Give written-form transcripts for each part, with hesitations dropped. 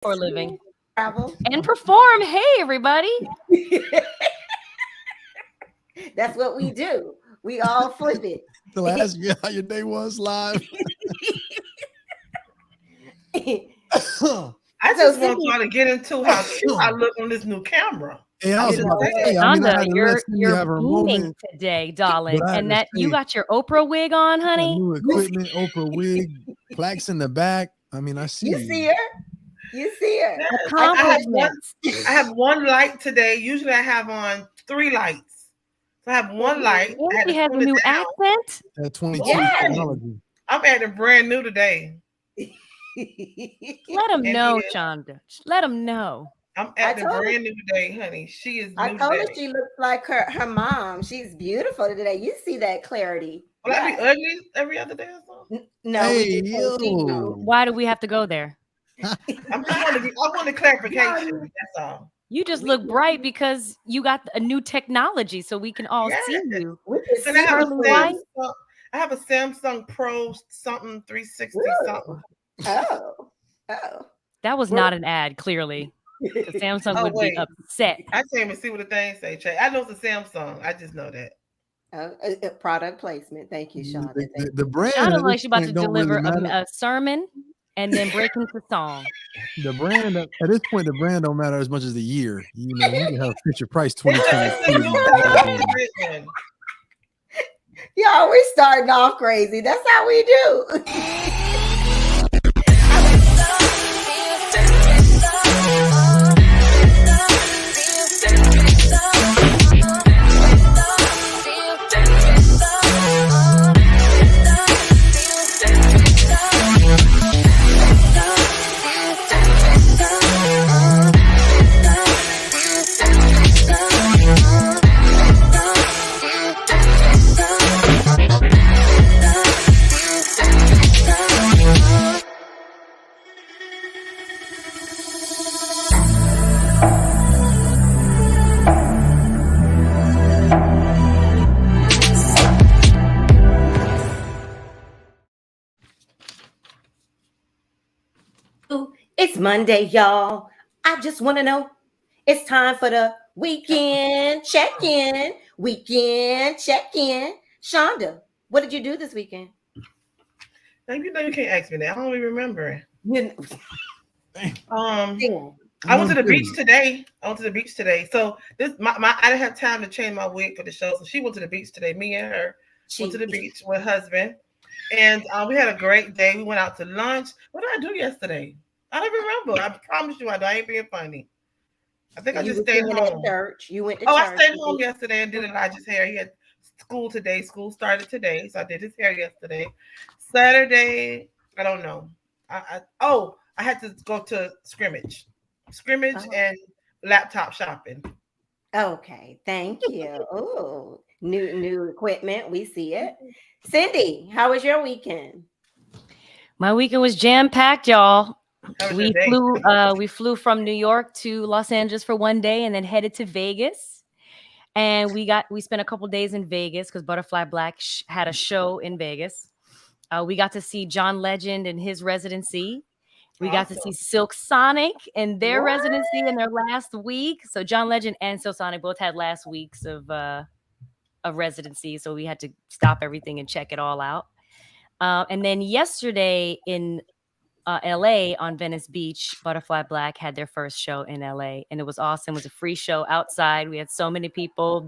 for a living. Travel. And perform. Hey, everybody. That's what we do. We all flip it. The last year how your day was live. I just want y'all to get into how cute I look on this new camera. Yeah, I was about to say, Shonda, you're beaming today, darling. And that you got your Oprah wig on, honey. New equipment, Oprah wig, plaques in the back. I mean, I see you. See her? You see her? Yes. I have one light today. Usually I have on 3 lights. So I have one light. She has a new accent. At 22 technology. I'm acting brand new today. Let them know, Shonda. Let them know. I'm acting brand new today, honey. She is new I told today. her she looks like her mom. She's beautiful today. You see that clarity. Will I be ugly every other day or something? No. Hey, why do we have to go there? I want a clarification. That's all. You just look bright because you got a new technology, so we can all see you. And I have a Samsung Pro something 360 something. Oh. That was not an ad, clearly. Samsung would be upset. I can't even see what the thing say, Trey. I know it's a Samsung. I just know that. Product placement. Thank you, Sean. The brand. Sounded like she's about to deliver a sermon and then break into song. The brand, at this point, the brand don't matter as much as the year. You know, you can have Fisher Price 2022. Y'all, we're starting off crazy. That's how we do. It's Monday, y'all. I just want to know. It's time for the weekend check-in. Weekend check-in. Shonda, what did you do this weekend? Now, you know you can't ask me that. I don't even remember. I went to the beach today. So this I didn't have time to change my wig for the show. So she went to the beach today. Me and her went to the beach with her husband. And we had a great day. We went out to lunch. What did I do yesterday? I don't remember. I promise you I ain't being funny. I think I just stayed home. You went to church. I stayed home yesterday and did Elijah's hair. He had school today. School started today. So I did his hair yesterday. Saturday, I don't know. I had to go to scrimmage and laptop shopping. Okay, thank you. Oh, new equipment. We see it. Cindy, how was your weekend? My weekend was jam-packed, y'all. We flew from New York to Los Angeles for one day and then headed to Vegas. And we spent a couple days in Vegas because Butterfly Black had a show in Vegas. We got to see John Legend in his residency. We got to see Silk Sonic in their residency in their last week. So John Legend and Silk Sonic both had last weeks of residency. So we had to stop everything and check it all out. And then yesterday in LA on Venice Beach, Butterfly Black had their first show in LA, and it was awesome. It was a free show outside. We had so many people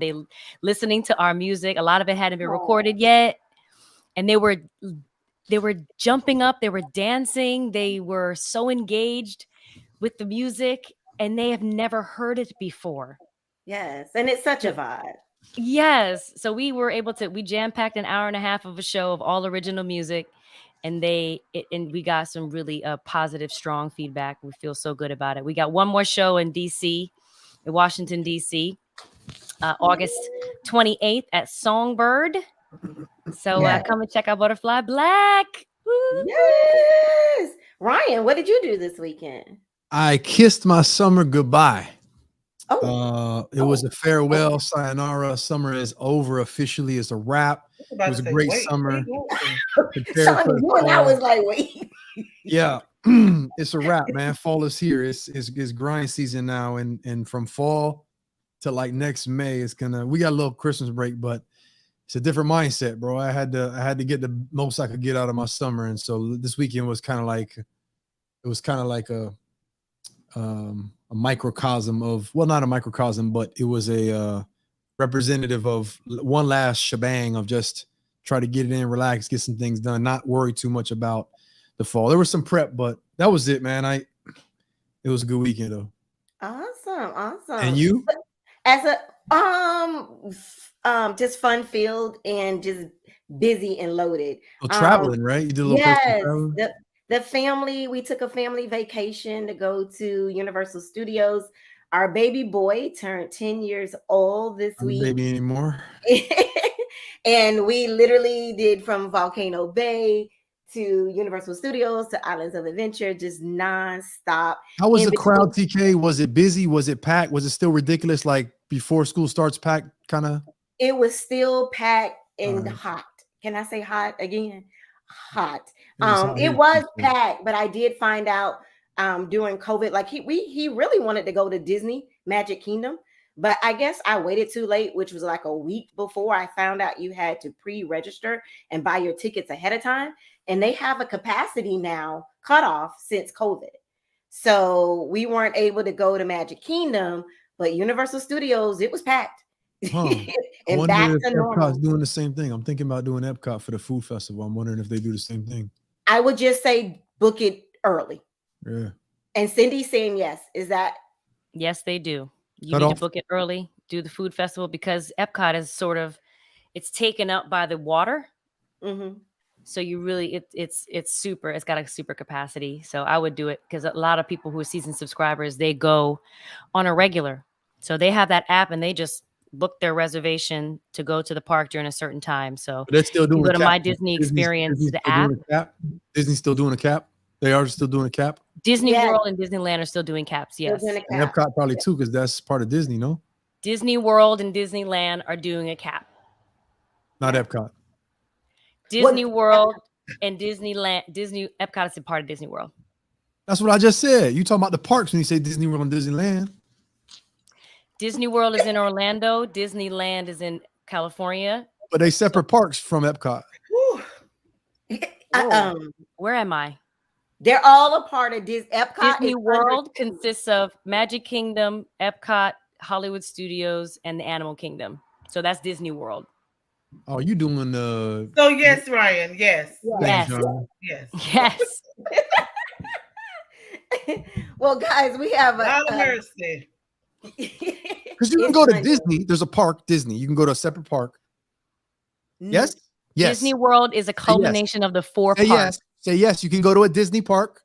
listening to our music. A lot of it hadn't been recorded yet, and they were jumping up, they were dancing, they were so engaged with the music, and they have never heard it before. Yes, and it's such a vibe. Yes, so we jam-packed an hour and a half of a show of all original music. And we got some really positive, strong feedback. We feel so good about it. We got one more show in Washington, D.C., August 28th at Songbird. So come and check out Butterfly Black. Woo! Yes. Ryan, what did you do this weekend? I kissed my summer goodbye. It was a farewell, sayonara. Summer is over officially. It's a wrap. It was a great summer. Shonda, you and I was like, wait. Yeah, it's a wrap, man. Fall is here. It's grind season now, and from fall to like next May, we got a little Christmas break, but it's a different mindset, bro. I had to get the most I could get out of my summer, and so this weekend was kind of like a microcosm of, well, not a microcosm, but it was a representative of one last shebang of just try to get it in, relax, get some things done, not worry too much about the fall. There was some prep, but that was it, man. It was a good weekend though. Awesome. And you? As a just fun filled and just busy and loaded. Traveling, right? You did a little traveling? The family, we took a family vacation to go to Universal Studios. Our baby boy turned 10 years old this week. Baby anymore. And we literally did from Volcano Bay to Universal Studios to Islands of Adventure, just nonstop. How was the crowd, TK? Was it busy? Was it packed? Was it still ridiculous? Like before school starts, packed kind of? It was still packed and hot. Can I say hot again? Hot. It was packed, but I did find out during COVID, like he really wanted to go to Disney Magic Kingdom, but I guess I waited too late, which was like a week before I found out you had to pre-register and buy your tickets ahead of time. And they have a capacity now cutoff since COVID. So we weren't able to go to Magic Kingdom, but Universal Studios, it was packed. And I wonder if Epcot's doing the same thing. I'm thinking about doing Epcot for the food festival. I'm wondering if they do the same thing. I would just say book it early. Yeah. And Cindy's saying yes. Is that? Yes, they do. You need to book it early, do the food festival, because Epcot is it's taken up by the water. Mm-hmm. So you really, it's got a super capacity. So I would do it because a lot of people who are season subscribers, they go on a regular. So they have that app and they just book their reservation to go to the park during a certain time. So they're still doing go to My Disney Experience, the app. Disney's still doing a cap. They are still doing a cap. Disney World and Disneyland are still doing caps. Yes. And Epcot probably too, because that's part of Disney, no? Disney World and Disneyland are doing a cap. Not Epcot. Disney World and Disneyland, Epcot is a part of Disney World. That's what I just said. You talking about the parks when you say Disney World and Disneyland. Disney World is in Orlando. Disneyland is in California. But they separate parks from Epcot. Where am I? They're all a part of Epcot. Disney World consists of Magic Kingdom, Epcot, Hollywood Studios, and the Animal Kingdom. So that's Disney World. Oh, you doing the? So yes, Ryan. Yes. Yes. Well, guys, we have a mercy. Because you can go to Disney. There's a park, Disney. You can go to a separate park. Yes. Yes. Disney World is a culmination of the four parks. Yes. Say yes. You can go to a Disney park.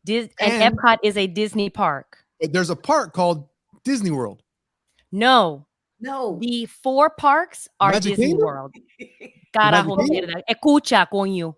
And Epcot is a Disney park. There's a park called Disney World. No. The four parks are Magic Disney Kingdom? World. Escucha, coño.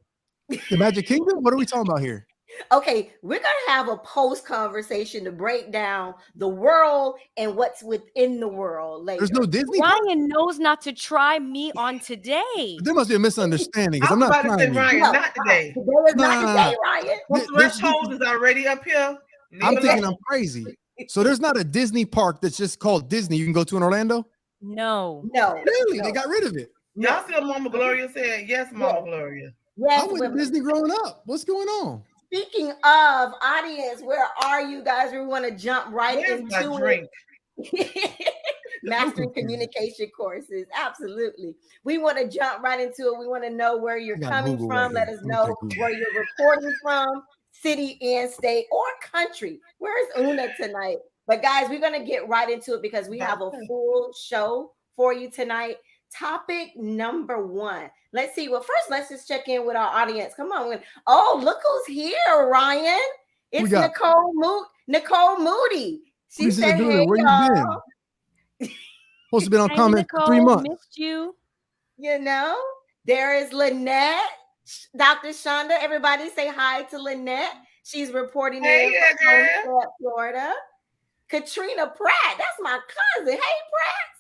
The Magic Kingdom? What are we talking about here? Okay, we're gonna have a post conversation to break down the world and what's within the world later. There's no Disney. Ryan knows not to try me on today. There must be a misunderstanding because I'm not about to say, Ryan, not today. Today is not today, Ryan. The threshold is already up here. I'm thinking I'm crazy. So there's not a Disney park that's just called Disney you can go to in Orlando? No. Really? They got rid of it. Y'all see what Mama Gloria said? Yes, Mama Gloria. Yes, I went to Disney growing up. What's going on? Speaking of audience, where are you guys? We want to jump right into it. Mastering communication courses. Absolutely. We want to jump right into it. We want to know where you're coming from. Let us know where you're reporting from, city and state or country. Where's Una tonight? But guys, we're going to get right into it because we have a full show for you tonight. Topic number 1. Let's see. Well, first, let's just check in with our audience. Come on. Oh, look who's here, Ryan. It's Nicole Moody. She said, hey, where y'all. You been? Supposed to be on comment for 3 months. Missed you. You know, there is Lynette, Dr. Shonda. Everybody say hi to Lynette. She's reporting in from Florida. Katrina Pratt. That's my cousin. Hey, Pratt.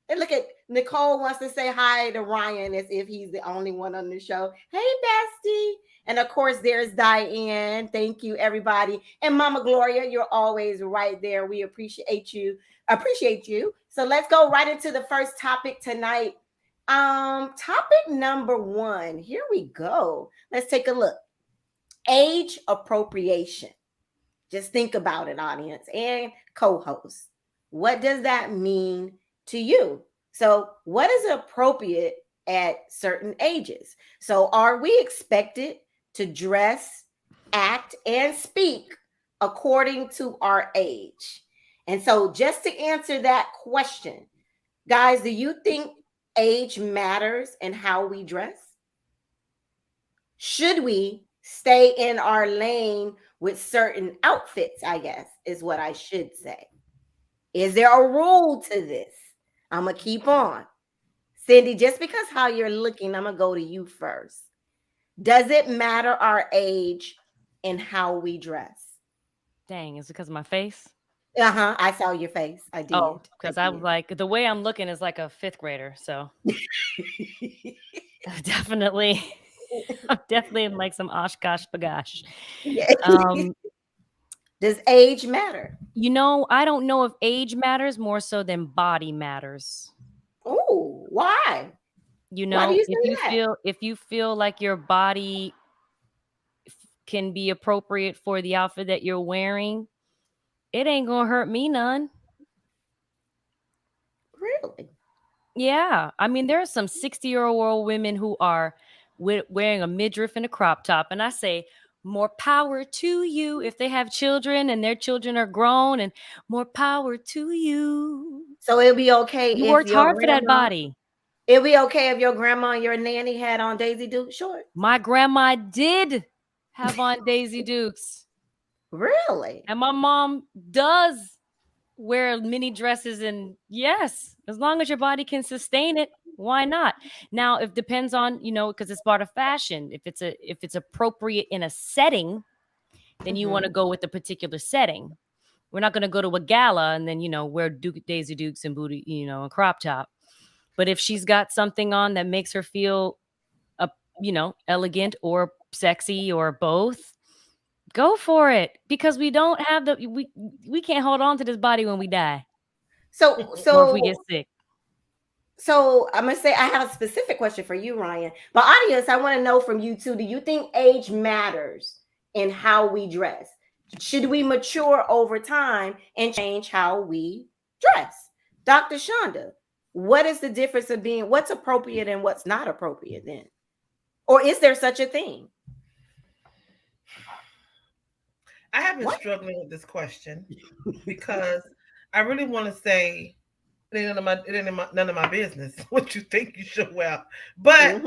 And look at Nicole wants to say hi to Ryan as if he's the only one on the show. Hey, bestie. And of course, there's Diane. Thank you, everybody. And Mama Gloria, you're always right there. We appreciate you. Appreciate you. So let's go right into the first topic tonight. Topic number 1. Here we go. Let's take a look. Age appropriation. Just think about it, audience and co-host. What does that mean to you? So, what is appropriate at certain ages? So, are we expected to dress, act, and speak according to our age? And so, just to answer that question, guys, do you think age matters in how we dress? Should we stay in our lane with certain outfits, I guess, is what I should say. Is there a rule to this? I'm going to keep on. Cindy, just because how you're looking, I'm going to go to you first. Does it matter our age and how we dress? Dang, is it because of my face? Uh-huh. I saw your face. I did. Oh, because I was like, the way I'm looking is like a 5th grader. So definitely, I'm definitely in like some Oshkosh bagosh. Yeah. Does age matter? I don't know if age matters more so than body matters. Oh, why? Why do you if you feel like your body can be appropriate for the outfit that you're wearing, it ain't gonna hurt me none. Really? Yeah. I mean, there are some 60-year-old women who are wearing a midriff and a crop top. And I say, more power to you if they have children and their children are grown, and more power to you. So it'll be okay you if worked your hard for that body. It'll be okay if your grandma and your nanny had on Daisy Duke shorts. My grandma did have on Daisy Dukes. Really? And my mom does wear mini dresses, and yes, as long as your body can sustain it, why not? Now, it depends on, because it's part of fashion. If it's appropriate in a setting, then you want to go with the particular setting. We're not going to go to a gala and then, wear Daisy Dukes and booty, and crop top. But if she's got something on that makes her feel, elegant or sexy or both, go for it, because we don't have we can't hold on to this body when we die. So or if we get sick. So I'm gonna say I have a specific question for you, Ryan. But audience, I want to know from you too. Do you think age matters in how we dress? Should we mature over time and change how we dress? Dr. Shonda, what is the difference of what's appropriate and what's not appropriate then? Or is there such a thing? I have been struggling with this question because I really want to say it ain't none of my business what you think you should wear. But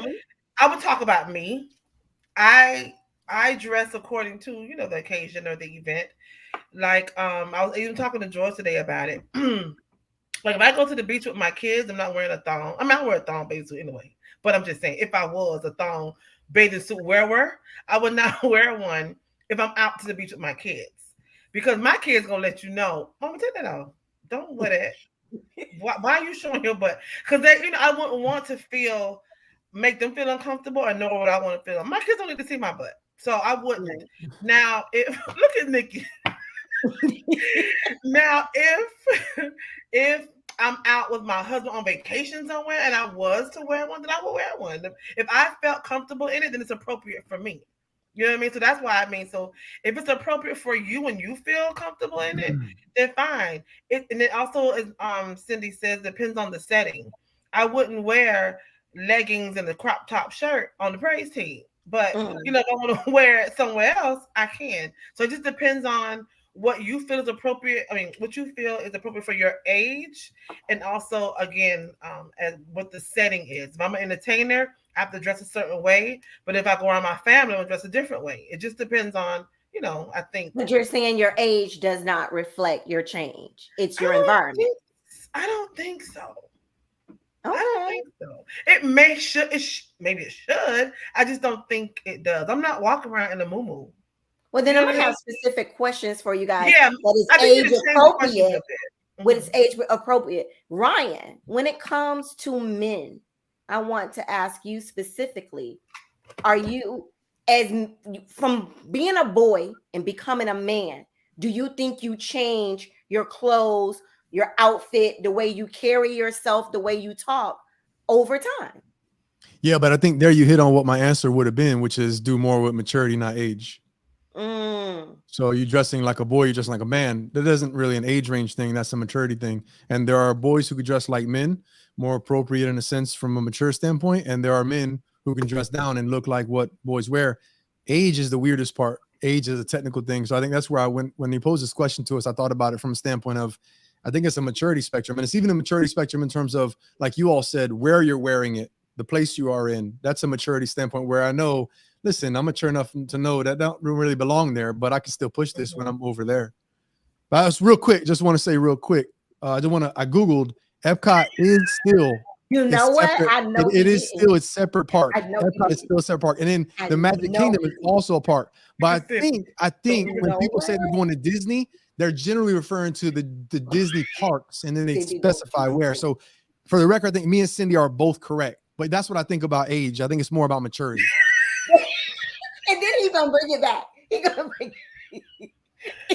I would talk about me. I dress according to, the occasion or the event. Like, I was even talking to George today about it. Like, if I go to the beach with my kids, I'm not wearing a thong. I mean, I wear a thong bathing suit anyway. But I'm just saying, if I was a thong bathing suit wearer, I would not wear one if I'm out to the beach with my kids. Because my kids going to let you know, Mama, take that off. Don't wear that. Why are you showing your butt? Because I wouldn't want to make them feel uncomfortable or know what I want to feel. My kids don't need to see my butt, so I wouldn't. Right. Now, look at Nikki. Now, if I'm out with my husband on vacation somewhere and I was to wear one, then I will wear one. If I felt comfortable in it, then it's appropriate for me. You know what I mean? So that's why so if it's appropriate for you and you feel comfortable in it, then fine. And it also, as Cindy says, depends on the setting. I wouldn't wear leggings and a crop top shirt on the praise team. But, if I want to wear it somewhere else, I can. So it just depends on what you feel is appropriate. I mean, what you feel is appropriate for your age. And also, again, as what the setting is. If I'm an entertainer, I have to dress a certain way. But if I go around my family, I'll dress a different way. It just depends on, I think. But you're saying your age does not reflect your change. It's your environment. I don't think so. Okay. I don't think so. Maybe it should. I just don't think it does. I'm not walking around in a muumuu. Well, then I'm gonna have specific questions for you guys. Yeah, that is age appropriate. When it's age appropriate. Ryan, when it comes to men, I want to ask you specifically: are you, as from being a boy and becoming a man, do you think you change your clothes, your outfit, the way you carry yourself, the way you talk over time? Yeah, but I think there you hit on what my answer would have been, which is do more with maturity, not age. So you dressing like a boy, you're dressing like a man. That isn't really an age range thing. That's a maturity thing. And there are boys who could dress like men, more appropriate in a sense from a mature standpoint. And there are men who can dress down and look like what boys wear. Age is the weirdest part. Age is a technical thing. So I think that's where I went when he posed this question to us. I thought about it from a standpoint of, I think it's a maturity spectrum. And it's even a maturity spectrum in terms of, like you all said, where you're wearing it, the place you are in. That's a maturity standpoint where I know, listen, I'm mature enough to know that don't really belong there, but I can still push this when I'm over there. But I was real quick, just want to say real quick. I Googled Epcot is still, you know what? Separate. I know it is still a separate park. Epcot is still a separate park. And then the Magic Kingdom is also a park. But I think when people say they're going to Disney, they're generally referring to the Disney parks, and then they specify where. So for the record, I think me and Cindy are both correct. But that's what I think about age. I think it's more about maturity. And then he's gonna bring it back. He's gonna bring it.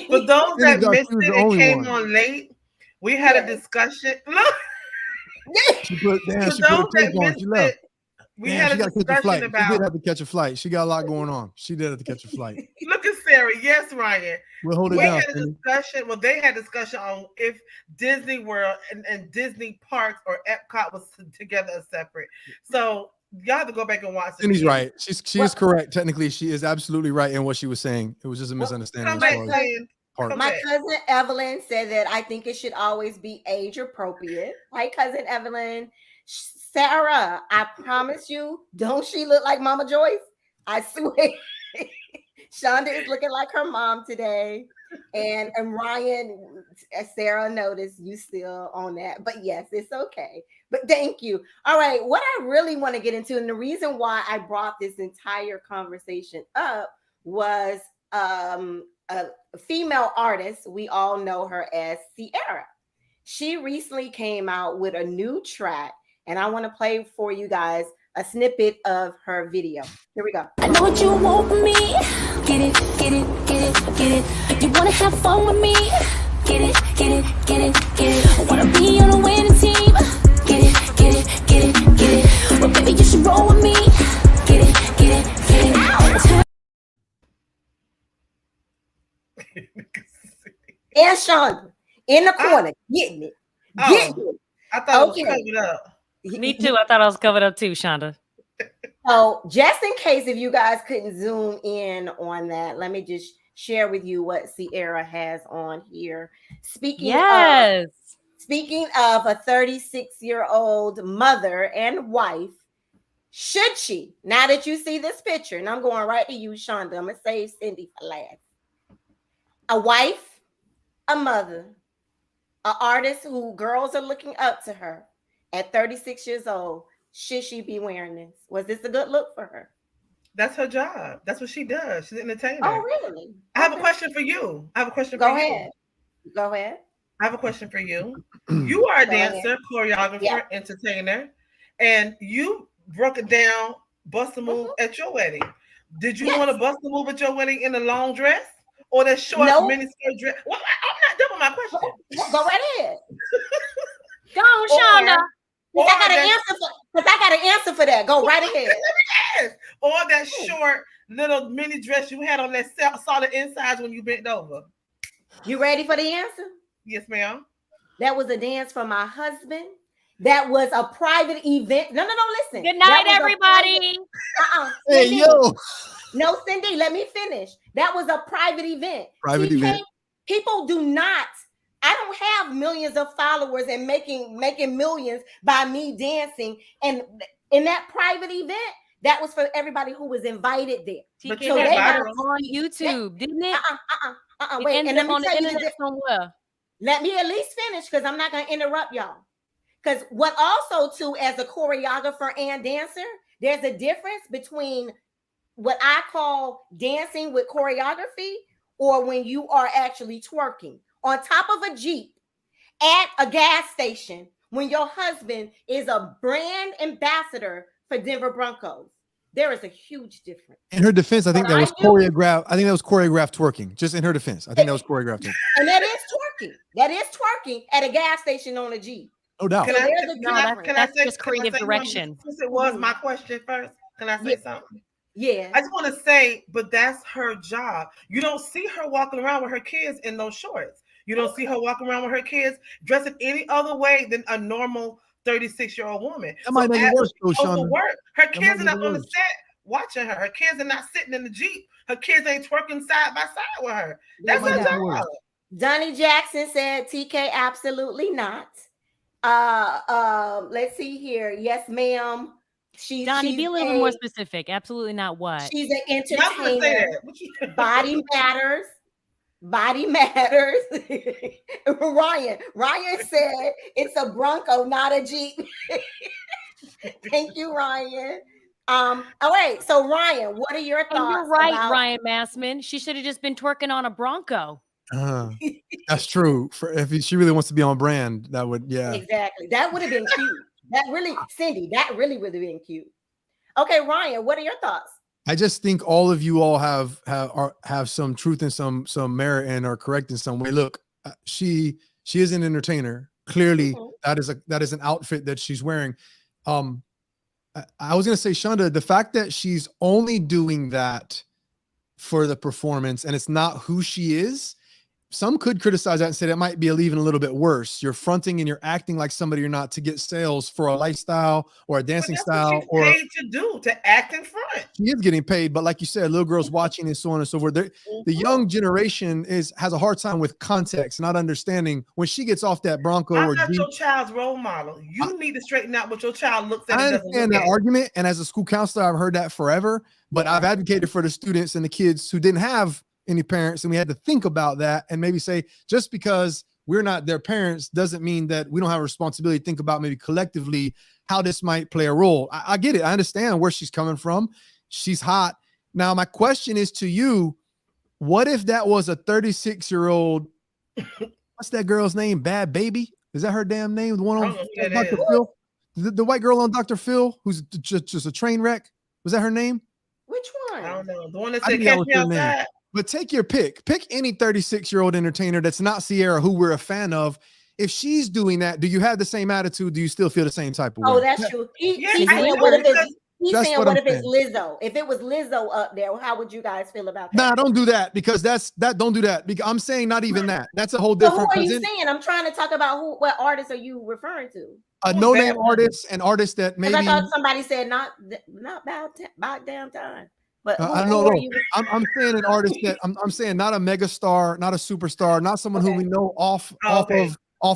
For those that missed it and came on late, we had a discussion. Look, she put a cape on. She left. We had a discussion about. She did have to catch a flight. She got a lot going on. She did have to catch a flight. Look at Sarah. Yes, Ryan. We'll hold it down. Had a discussion. Well, they had a discussion on if Disney World and Disney Parks or Epcot was together or separate. So y'all have to go back and watch it. Cindy's right. She is correct. Technically, she is absolutely right in what she was saying. It was just a misunderstanding. My cousin Evelyn said that I think it should always be age appropriate. Hi, cousin Evelyn. Sarah, I promise you, don't she look like Mama Joyce? I swear. Shonda is looking like her mom today. And Ryan, Sarah noticed you still on that. But yes, it's okay. But thank you. All right. What I really want to get into, and the reason why I brought this entire conversation up was a female artist. We all know her as Sierra. She recently came out with a new track, and I want to play for you guys a snippet of her video. Here we go. I know what you want from me. Get it, get it, get it, get it. You want to have fun with me. Get it, get it, get it, get it. I want to be on a winning team. Get it, get it, get it, get it. Well, baby, you should roll with me. Get it, get it, get it. Ow. And Shonda in the corner, getting it. Getting it. I thought it was covered up. Me too. I thought I was covered up too, Shonda. So just in case if you guys couldn't zoom in on that, let me just share with you what Sierra has on here. Speaking of a 36-year-old mother and wife, should she, now that you see this picture, and I'm going right to you, Shonda, I'm going to save Cindy for last. A wife, a mother, an artist who girls are looking up to her at 36 years old, should she be wearing this? Was this a good look for her? That's her job. That's what she does. She's an entertainer. Oh, really? I have a question for you. Go ahead. I have a question for you. You are a dancer, choreographer, entertainer, and you broke it down, bust a move at your wedding. Did you want to bust a move at your wedding in a long dress or that short mini skirt dress? Well, I'm not done with my question. Go right ahead. Go on, Shonda. I got an answer for that. Go right ahead. Or that short little mini dress you had on that solid insides when you bent over. You ready for the answer? Yes, ma'am. That was a dance for my husband. That was a private event. No, listen. Good night, everybody. Hey, yo. No, Cindy, let me finish. That was a private event. People do not. I don't have millions of followers and making millions by me dancing. And in that private event, that was for everybody who was invited there. But so they got on YouTube, didn't it? Wait, and let me tell you somewhere. Let me at least finish because I'm not going to interrupt y'all. Because what also too, as a choreographer and dancer, there's a difference between what I call dancing with choreography, or when you are actually twerking on top of a Jeep at a gas station when your husband is a brand ambassador for Denver Broncos. There is a huge difference. In her defense, I think that was choreographed. I think that was choreographed twerking. Just in her defense, I think that was choreographed twerking. And that is twerking. That is twerking at a gas station on a Jeep. No doubt. Can I say just creative direction? Since it was my question first, can I say something? Yeah. I just want to say, but that's her job. You don't see her walking around with her kids in those shorts. You don't see her walking around with her kids dressed in any other way than a normal 36-year-old woman. That might make it worse, though, Shonda. Her kids are not on the set watching her. Her kids are not sitting in the Jeep. Her kids ain't twerking side by side with her. That's her job. Donnie Jackson said, TK, absolutely not. Let's see here. Yes, ma'am. Donnie, be a little bit more specific. Absolutely not what? She's an entertainer. Body matters. Body matters. Ryan said it's a Bronco, not a Jeep. Thank you, Ryan. All right. So Ryan, what are your thoughts? And you're right, Ryan Massman. She should have just been twerking on a Bronco. That's true. If she really wants to be on brand, that would, yeah. Exactly. That would have been cute. Cindy, that really would have been cute. Okay, Ryan, what are your thoughts? I just think all of you all have some truth and some merit and are correct in some way. Look, she is an entertainer. Clearly, that is an outfit that she's wearing. I was gonna say, Shonda, the fact that she's only doing that for the performance and it's not who she is. Some could criticize that and say that might be even a little bit worse. You're fronting and you're acting like somebody you're not to get sales for a lifestyle or a dancing style. What she's paid to do, to act in front. She is getting paid, but like you said, little girls watching and so on and so forth. The young generation has a hard time with context, not understanding when she gets off that Bronco. I'm not your child's role model. You need to straighten out what your child looks at. I understand that argument, and as a school counselor, I've heard that forever. But I've advocated for the students and the kids who didn't have any parents, and we had to think about that and maybe say, just because we're not their parents doesn't mean that we don't have a responsibility to think about maybe collectively how this might play a role. I get it. I understand where she's coming from. She's hot. Now, my question is to you, what if that was a 36-year-old, what's that girl's name? Bad Baby? Is that her damn name? The one on Dr. Phil? The white girl on Dr. Phil, who's just a train wreck? Was that her name? Which one? I don't know. The one that said catch me outside. But take your pick. Pick any 36-year-old entertainer that's not Sierra, who we're a fan of. If she's doing that, do you have the same attitude? Do you still feel the same type of way? Oh, that's true. He's saying, what if it's Lizzo? If it was Lizzo up there, how would you guys feel about that? Nah, don't do that, because don't do that. Because I'm saying not even that. That's a whole different. So who are you saying? I'm trying to talk about what artists are you referring to? A no-name artist, an artist that maybe. I thought somebody said not about damn time. But I don't know. I'm saying an artist that I'm saying not a megastar, not a superstar, not someone who we know off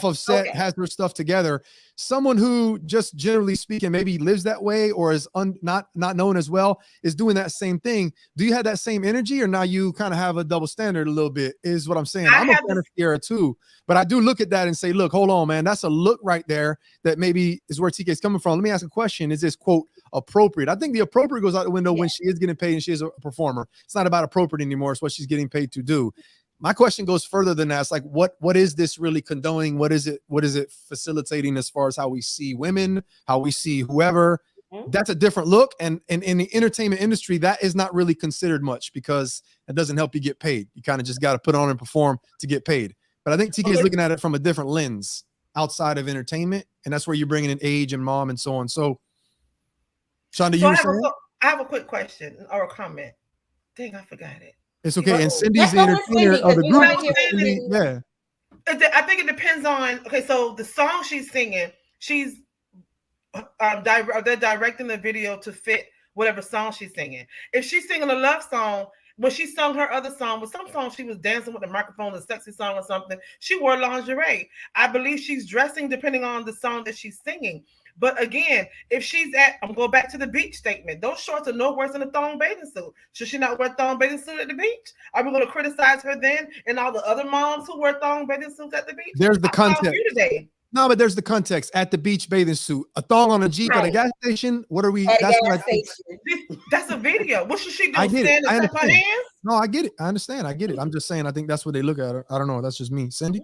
of set, has their stuff together. Someone who, just generally speaking, maybe lives that way or is not known as well, is doing that same thing. Do you have that same energy, or now you kind of have a double standard a little bit? Is what I'm saying. I'm a fan of Sierra too, but I do look at that and say, look, hold on, man, that's a look right there that maybe is where TK is coming from. Let me ask a question: is this quote appropriate? I think the appropriate goes out the window when she is getting paid and she is a performer. It's not about appropriate anymore. It's what she's getting paid to do. My question goes further than that. It's like, what is this really condoning? What is it facilitating as far as how we see women, how we see whoever? That's a different look. And in the entertainment industry, that is not really considered much, because it doesn't help you get paid. You kind of just got to put on and perform to get paid. But I think TK is looking at it from a different lens outside of entertainment. And that's where you're bringing in age and mom and so on. So, Shonda, I have a quick question or a comment. Dang, I forgot it. It's okay. And Cindy's the entertainer of the group. Yeah. I think it depends on, so the song she's singing, she's they're directing the video to fit whatever song she's singing. If she's singing a love song, when she sung her other song, with some songs she was dancing with the microphone, a sexy song or something, she wore lingerie. I believe she's dressing depending on the song that she's singing. But again, if she's I'm going back to the beach statement. Those shorts are no worse than a thong bathing suit. Should she not wear thong bathing suit at the beach? Are we going to criticize her then and all the other moms who wear thong bathing suits at the beach? There's the context. No, but there's the context. At the beach, bathing suit, a thong on a Jeep at a gas station. What are we? At That's a what gas I think. station. That's a video. What should she do? I get Stand it. I and clap her understand. hands? No, I get it. I understand. I get it. I'm just saying. I think that's what they look at. I don't know. That's just me, Cindy.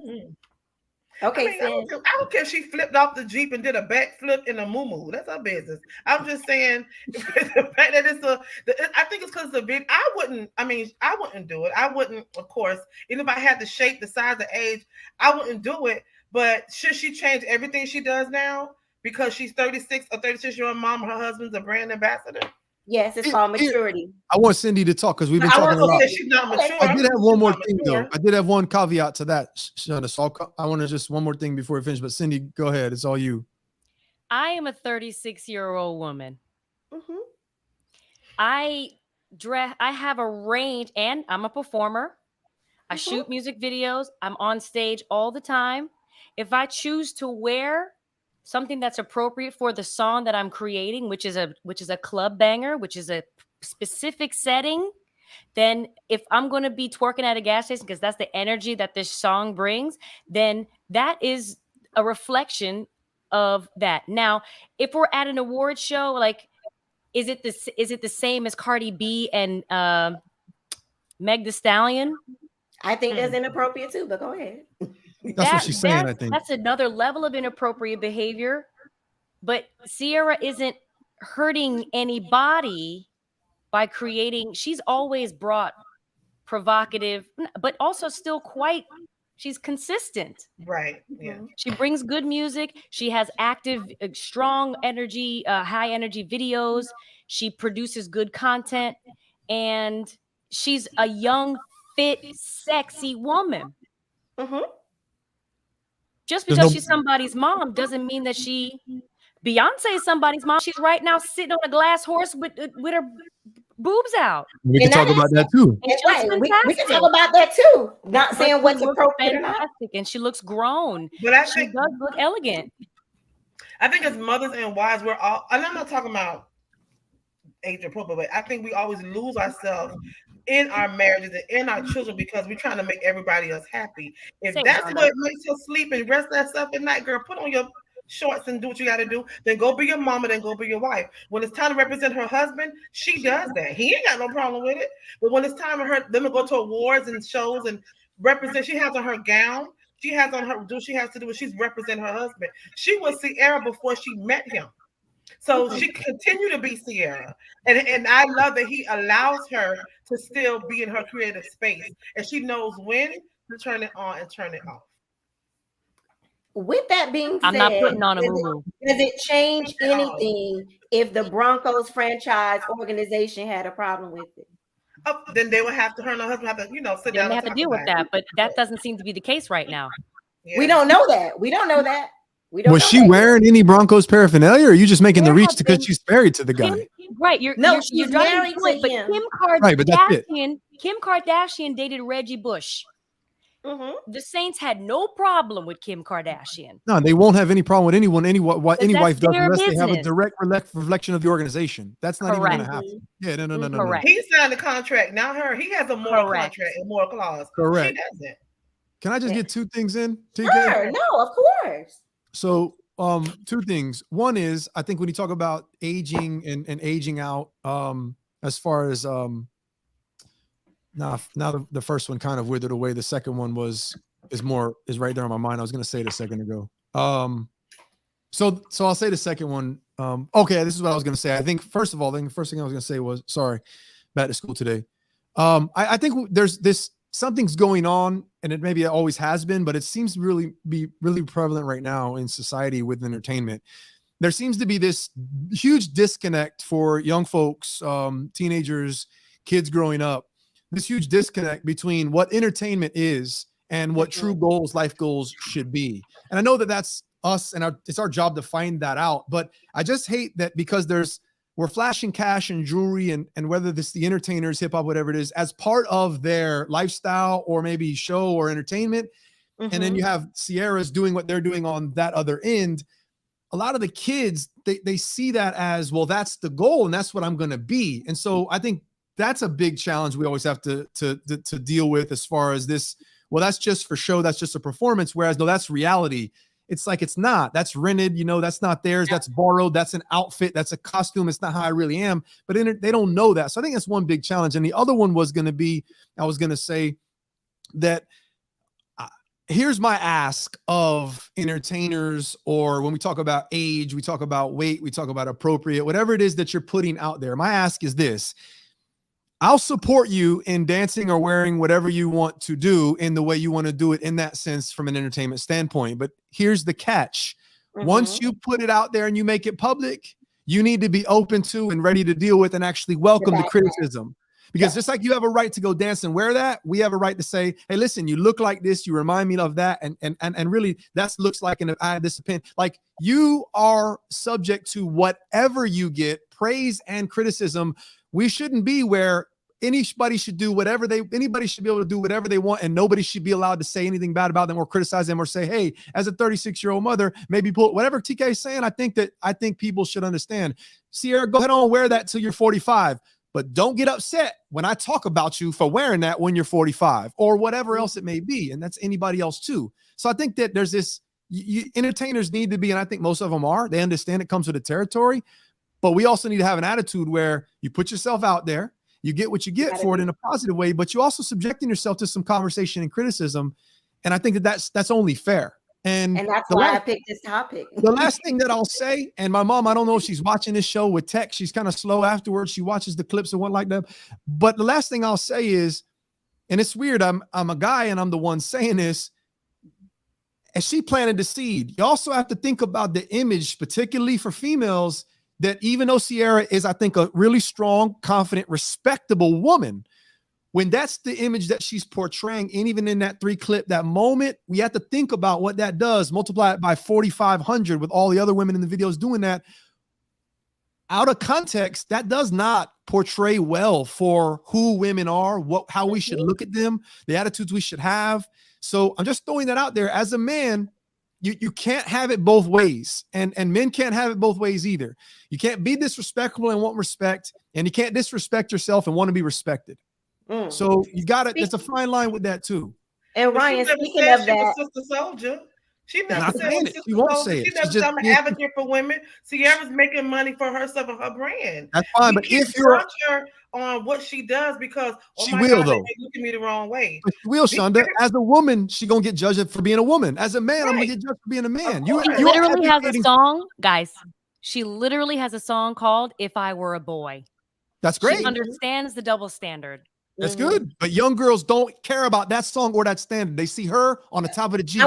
Okay, I don't care if she flipped off the Jeep and did a backflip in a muumuu. That's her business. I'm just saying the fact that I think it's because it's a video. I wouldn't do it. I wouldn't, of course, even if I had the shape, the size, the age, I wouldn't do it. But should she change everything she does now because she's 36, a 36-year-old mom, her husband's a brand ambassador? Yes, it's called maturity. I want Cindy to talk because we've been talking a lot. She's not mature. I did have one more thing though. I did have one caveat to that. So I want to just one more thing before we finish. But Cindy, go ahead. It's all you. I am a 36-year-old woman. Mm-hmm. I have a range, and I'm a performer. I shoot music videos. I'm on stage all the time. If I choose to wear something that's appropriate for the song that I'm creating, which is a club banger, which is a specific setting, then if I'm going to be twerking at a gas station because that's the energy that this song brings, then that is a reflection of that. Now, if we're at an award show, like, is it the same as Cardi B and Meg Thee Stallion? I think that's inappropriate too, but go ahead. That's what she's saying, I think. That's another level of inappropriate behavior. But Ciara isn't hurting anybody by creating. She's always brought provocative, but also still she's consistent. Right. Yeah. She brings good music. She has active, strong energy, high energy videos. She produces good content. And she's a young, fit, sexy woman. Mm-hmm. Just because she's somebody's mom doesn't mean that Beyonce is somebody's mom. She's right now sitting on a glass horse with her boobs out. We can talk about that too. Right. We can talk about that too. Not saying what's appropriate or not. And she looks grown. But she does look elegant. I think as mothers and wives, we're all, and I'm not talking about age appropriate, but I think we always lose ourselves in our marriages and in our children because we're trying to make everybody else happy. If that's what makes you sleep and rest that stuff at night, girl, put on your shorts and do what you got to do. Then go be your mama, then go be your wife. When it's time to represent her husband, she does that. He ain't got no problem with it. But when it's time for them to go to awards and shows and represent, she has on her gown. She has on her she has to do. She's representing her husband. She was Ciara before she met him. So she continued to be Ciara. And I love that he allows her to still be in her creative space. And she knows when to turn it on and turn it off. With that being said, I'm not putting on a moo-moo. Does it change anything if the Broncos franchise organization had a problem with it? Oh, then they would have to, her and her husband have to, sit down. They have to deal with that, but that doesn't seem to be the case right now. Yeah. We don't know that. Was she wearing any Broncos paraphernalia, or are you just making the reach because she's married to the guy? Right. You're married to him. But Kim Kardashian dated Reggie Bush. Mm-hmm. The Saints had no problem with Kim Kardashian. No, they won't have any problem with any wife does unless they have a direct reflection of the organization. That's not even going to happen. Yeah, no. Correct. He signed the contract, not her. He has a moral contract and moral clause. Correct. She doesn't. Can I just get two things in? Sure. No, of course. So, two things. One is, I think when you talk about aging and aging out, as far as now the first one kind of withered away. The second one is right there on my mind. I was going to say it a second ago. So I'll say the second one. Okay, this is what I was going to say. I think first of all, the first thing I was going to say was, sorry, back to school today. I think there's something's going on, and it maybe always has been, but it seems to be really prevalent right now in society with entertainment. There seems to be this huge disconnect for young folks, teenagers, kids growing up, this huge disconnect between what entertainment is and what true goals, life goals should be. And I know that that's us, and it's our job to find that out. But I just hate that because we're flashing cash and jewelry and whether this the entertainers, hip hop, whatever it is, as part of their lifestyle or maybe show or entertainment. Mm-hmm. And then you have Ciara's doing what they're doing on that other end. A lot of the kids, they see that as, well, that's the goal and that's what I'm going to be. And so I think that's a big challenge we always have to deal with as far as this. Well, that's just for show. That's just a performance. Whereas no, that's reality. it's like, it's not. That's rented, you know, that's not theirs. That's borrowed. That's an outfit. That's a costume. It's not how I really am. But they don't know that. So I think that's one big challenge. And the other one was going to be, I was going to say that here's my ask of entertainers, or when we talk about age, we talk about weight, we talk about appropriate, whatever it is that you're putting out there. My ask is this: I'll support you in dancing or wearing whatever you want to do in the way you want to do it in that sense from an entertainment standpoint. But here's the catch. Once you put it out there and you make it public, you need to be open to and ready to deal with and actually welcome the criticism. Because just like you have a right to go dance and wear that, we have a right to say, hey, listen, you look like this, you remind me of that. And really that looks like an I have this opinion. Like, you are subject to whatever you get, praise and criticism. We shouldn't be where anybody should do whatever anybody should be able to do whatever they want, and nobody should be allowed to say anything bad about them or criticize them or say, hey, as a 36-year-old mother, maybe pull whatever TK is saying. I think people should understand. Sierra, go ahead on, wear that till you're 45. But don't get upset when I talk about you for wearing that when you're 45 or whatever else it may be. And that's anybody else too. So I think that there's this, entertainers need to be, and I think most of them are, they understand it comes with the territory, but we also need to have an attitude where you put yourself out there, you get what you get for it in a positive way, but you also subjecting yourself to some conversation and criticism. And I think that's only fair. And that's why I picked this topic. The last thing that I'll say, and my mom, I don't know if she's watching this show with tech. She's kind of slow afterwards. She watches the clips and one like that. But the last thing I'll say is, and it's weird, I'm a guy and I'm the one saying this, and she planted the seed. You also have to think about the image, particularly for females, that even though Sierra is, I think, a really strong, confident, respectable woman, when that's the image that she's portraying, and even in that 3 clip, that moment, we have to think about what that does, multiply it by 4,500 with all the other women in the videos doing that. Out of context, that does not portray well for who women are, how we should look at them, the attitudes we should have. So I'm just throwing that out there. As a man, you can't have it both ways, and men can't have it both ways either. You can't be disrespectful and want respect, and you can't disrespect yourself and want to be respected. So you got it. There's a fine line with that too. And Ryan, speaking of that, Sister Soldier. She never said she won't say it. She never said I'm an advocate for women. Sierra's making money for herself and her brand. That's fine, but if you're her on what she does, because she will, though. They look at me the wrong way. But she will, Shonda. As a woman, she gonna get judged for being a woman. As a man, I'm gonna get judged for being a man. You literally has a song, guys. She literally has a song called "If I Were a Boy." That's great. She understands the double standard. That's good. But young girls don't care about that song or that standard. They see her on the top of the G.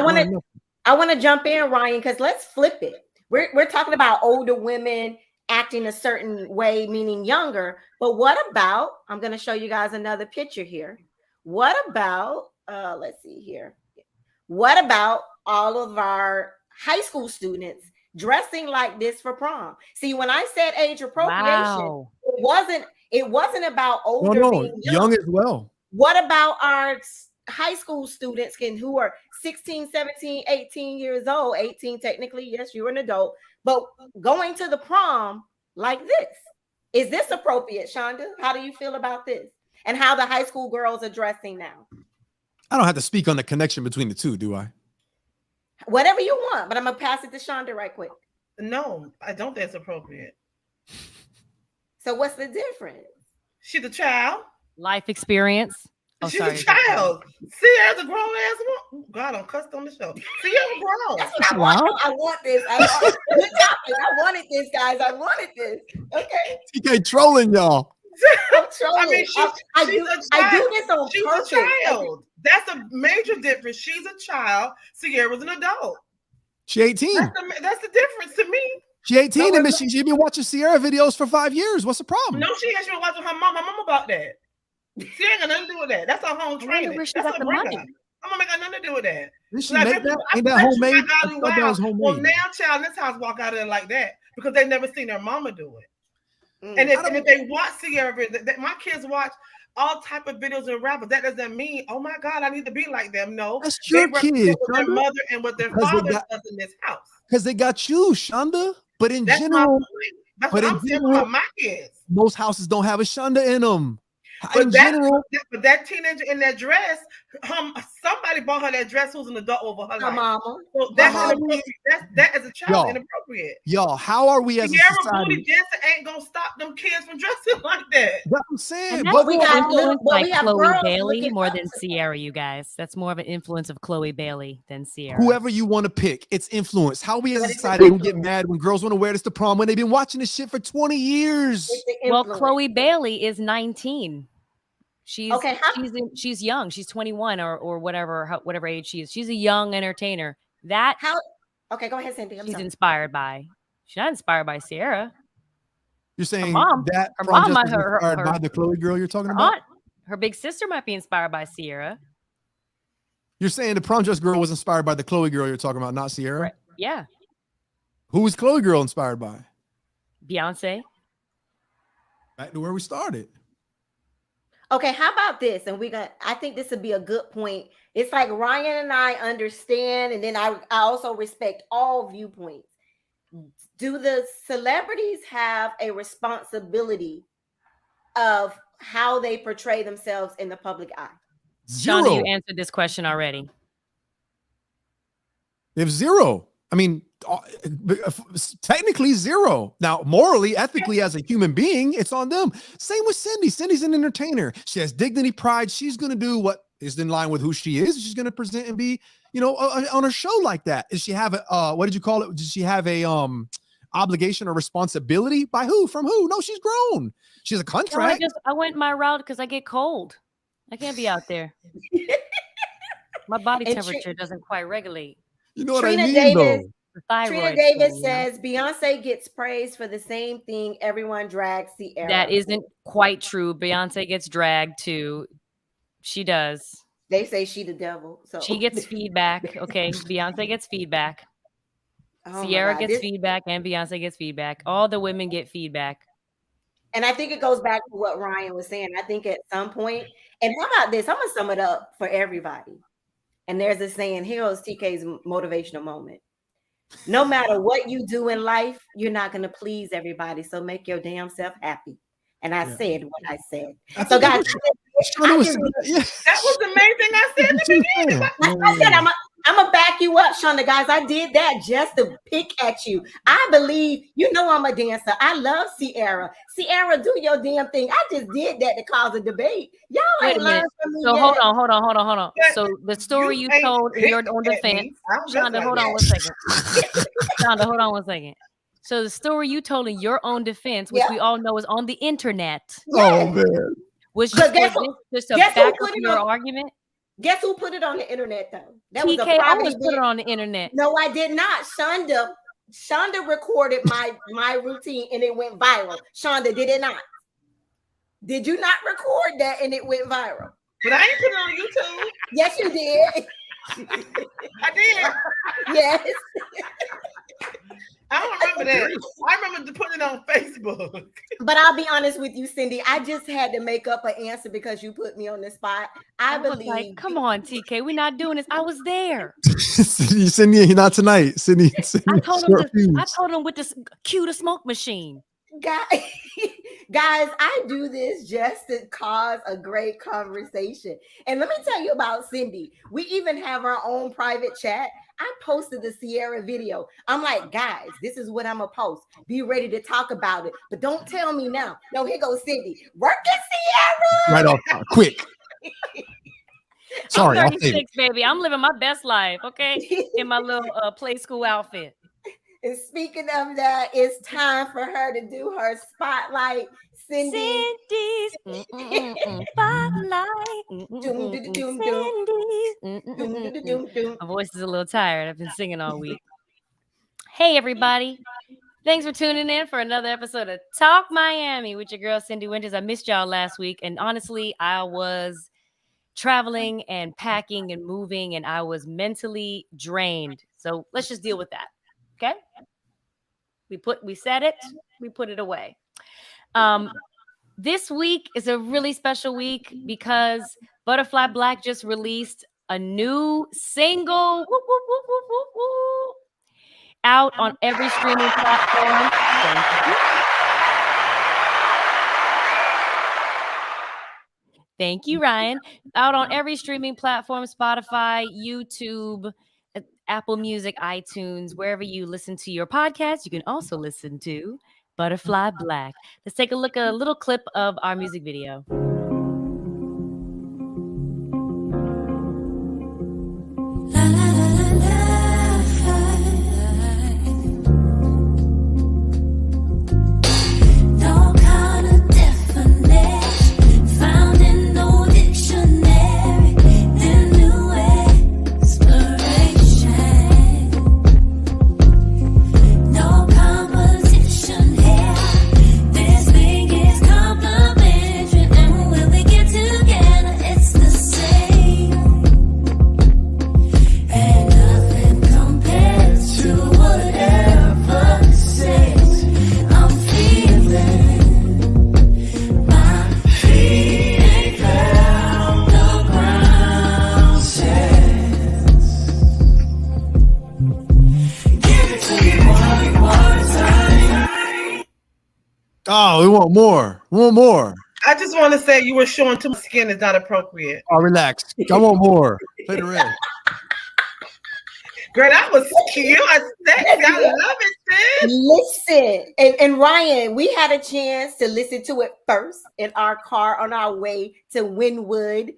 I want to jump in, Ryan, because let's flip it. We're talking about older women acting a certain way, meaning younger. But what about, I'm going to show you guys another picture here. What about, let's see here. What about all of our high school students dressing like this for prom? See, when I said age appropriation, it wasn't about older being young as well. What about our high school students who are 16, 17, 18 years old, 18 technically, yes, you're an adult, but going to the prom like this? Is this appropriate, Shonda? How do you feel about this? And how the high school girls are dressing now? I don't have to speak on the connection between the two, do I? Whatever you want, but I'm going to pass it to Shonda right quick. No, I don't think it's appropriate. So what's the difference? She's a child. Life experience. Oh, she's a child. Sierra's a grown ass woman. God, I'm cussed on the show. Sierra's grown. That's what I want. I want this. I wanted this, guys. I wanted this. Okay. TK trolling y'all. I'm trolling. I mean, I do this on she's purpose. She's a child. That's a major difference. She's a child. Sierra's an adult. She 18. That's the difference to me. She 18 and she's been watching Sierra videos for 5 years. What's the problem? No, she has been watching her mom about that. She ain't got nothing to do with that. That's her home training. That's her money. I'm gonna make her nothing to do with that. Did she make that? Ain't that homemade? I thought that was homemade. Well, now child in this house walk out of there like that because they never seen their mama do it. And if they watch Sierra, my kids watch all type of videos and rappers. That doesn't mean, oh my God, I need to be like them. No, that's your kids. What their mother and what their father does in this house. Because they got you, Shonda. But in general, that's what I'm saying about my kids. Most houses don't have a Shonda in them. But that teenager in that dress, somebody bought her that dress who's an adult over her life. Mama. So that's inappropriate. That as a child inappropriate. Y'all, how are we as a Sierra society? booty dancing ain't gonna stop them kids from dressing like that. That's what I'm saying. But we got influenced by Chloe girls Bailey more than Sierra, you guys. That's more of an influence of Chloe Bailey than Sierra. Whoever you want to pick, it's influence. How we as a society don't get mad when girls want to wear this to prom when they've been watching this shit for 20 years. Well, Chloe Bailey is 19. She's young. She's 21 or whatever age she is. She's a young entertainer. Okay, go ahead, Cindy. She's inspired by. She's not inspired by Sierra. You're saying her mom inspired by the Chloe girl you're talking about? Her big sister might be inspired by Sierra. You're saying the prom dress girl was inspired by the Chloe girl you're talking about, not Sierra? Right. Yeah. Who was Chloe girl inspired by? Beyonce. Back to where we started. Okay, how about this? And I think this would be a good point. It's like Ryan and I understand, and then I also respect all viewpoints. Do the celebrities have a responsibility of how they portray themselves in the public eye? Zero. Shonda, you answered this question already. They have zero. I mean, technically zero. Now, morally, ethically, as a human being, it's on them. Same with Cindy. Cindy's an entertainer. She has dignity, pride. She's going to do what is in line with who she is. She's going to present and be, on a show like that. Does she have what did you call it? Does she have a obligation or responsibility by who? From who? No, she's grown. She has a contract. No, I went my route because I get cold. I can't be out there. My body temperature doesn't quite regulate. You know what I mean, though? Trina Davis says Beyonce gets praised for the same thing everyone drags Sierra. That isn't quite true. Beyonce gets dragged too. She does. They say she the devil. So she gets feedback. Okay. Beyonce gets feedback. Sierra gets feedback and Beyonce gets feedback. All the women get feedback. And I think it goes back to what Ryan was saying. I think at some point, and how about this? I'm going to sum it up for everybody. And there's a saying, here's TK's motivational moment. No matter what you do in life, you're not going to please everybody. So make your damn self happy. And I said what I said. So guys, that was the main thing I said in the beginning. I said, I'm going to back you up, Shonda. Guys, I did that just to pick at you. I believe, I'm a dancer. I love Sierra. Sierra, do your damn thing. I just did that to cause a debate. Y'all ain't learned from me. So hold on. So the story you told in your own defense. Shonda, hold on 1 second. Shonda, hold on 1 second. So the story you told in your own defense, which we all know is on the internet. Oh, man. Was just to back up your argument? Guess who put it on the internet though? That was TK always put it on the internet. No, I did not. Shonda recorded my routine and it went viral. Shonda, did it not? Did you not record that and it went viral? But I ain't put it on YouTube. Yes, you did. I did. Yes. I don't remember that. I remember putting it on Facebook. But I'll be honest with you, Cindy. I just had to make up an answer because you put me on the spot. I believe. Like, come on, TK, we're not doing this. I was there. Cindy, not tonight. Cindy, I told him with this cue the smoke machine. Guys, I do this just to cause a great conversation. And let me tell you about Cindy. We even have our own private chat. I posted the Sierra video. I'm like, guys, this is what I'm gonna post. Be ready to talk about it, but don't tell me now. No, here goes Cindy. Work it, Sierra. Right off, quick. Sorry, I'm 36, baby. I'm living my best life, okay? In my little play school outfit. And speaking of that, it's time for her to do her spotlight. Cindy's spotlight. My voice is a little tired. I've been singing all week. Hey, everybody. Thanks for tuning in for another episode of Talk Miami with your girl, Cindy Winters. I missed y'all last week. And honestly, I was traveling and packing and moving, and I was mentally drained. So let's just deal with that. Okay. We said it, we put it away. This week is a really special week because Butterfly Black just released a new single out on every streaming platform. Thank you, Ryan. Out on every streaming platform, Spotify, YouTube, Apple Music, iTunes, wherever you listen to your podcast, you can also listen to Butterfly Black. Let's take a look at a little clip of our music video. Oh, we want more. We want more. I just want to say you were showing too much skin is not appropriate. Oh, relax. I want more. Play the red. Girl, that was cute. I love it, sis. Listen, and Ryan, we had a chance to listen to it first in our car on our way to Wynwood.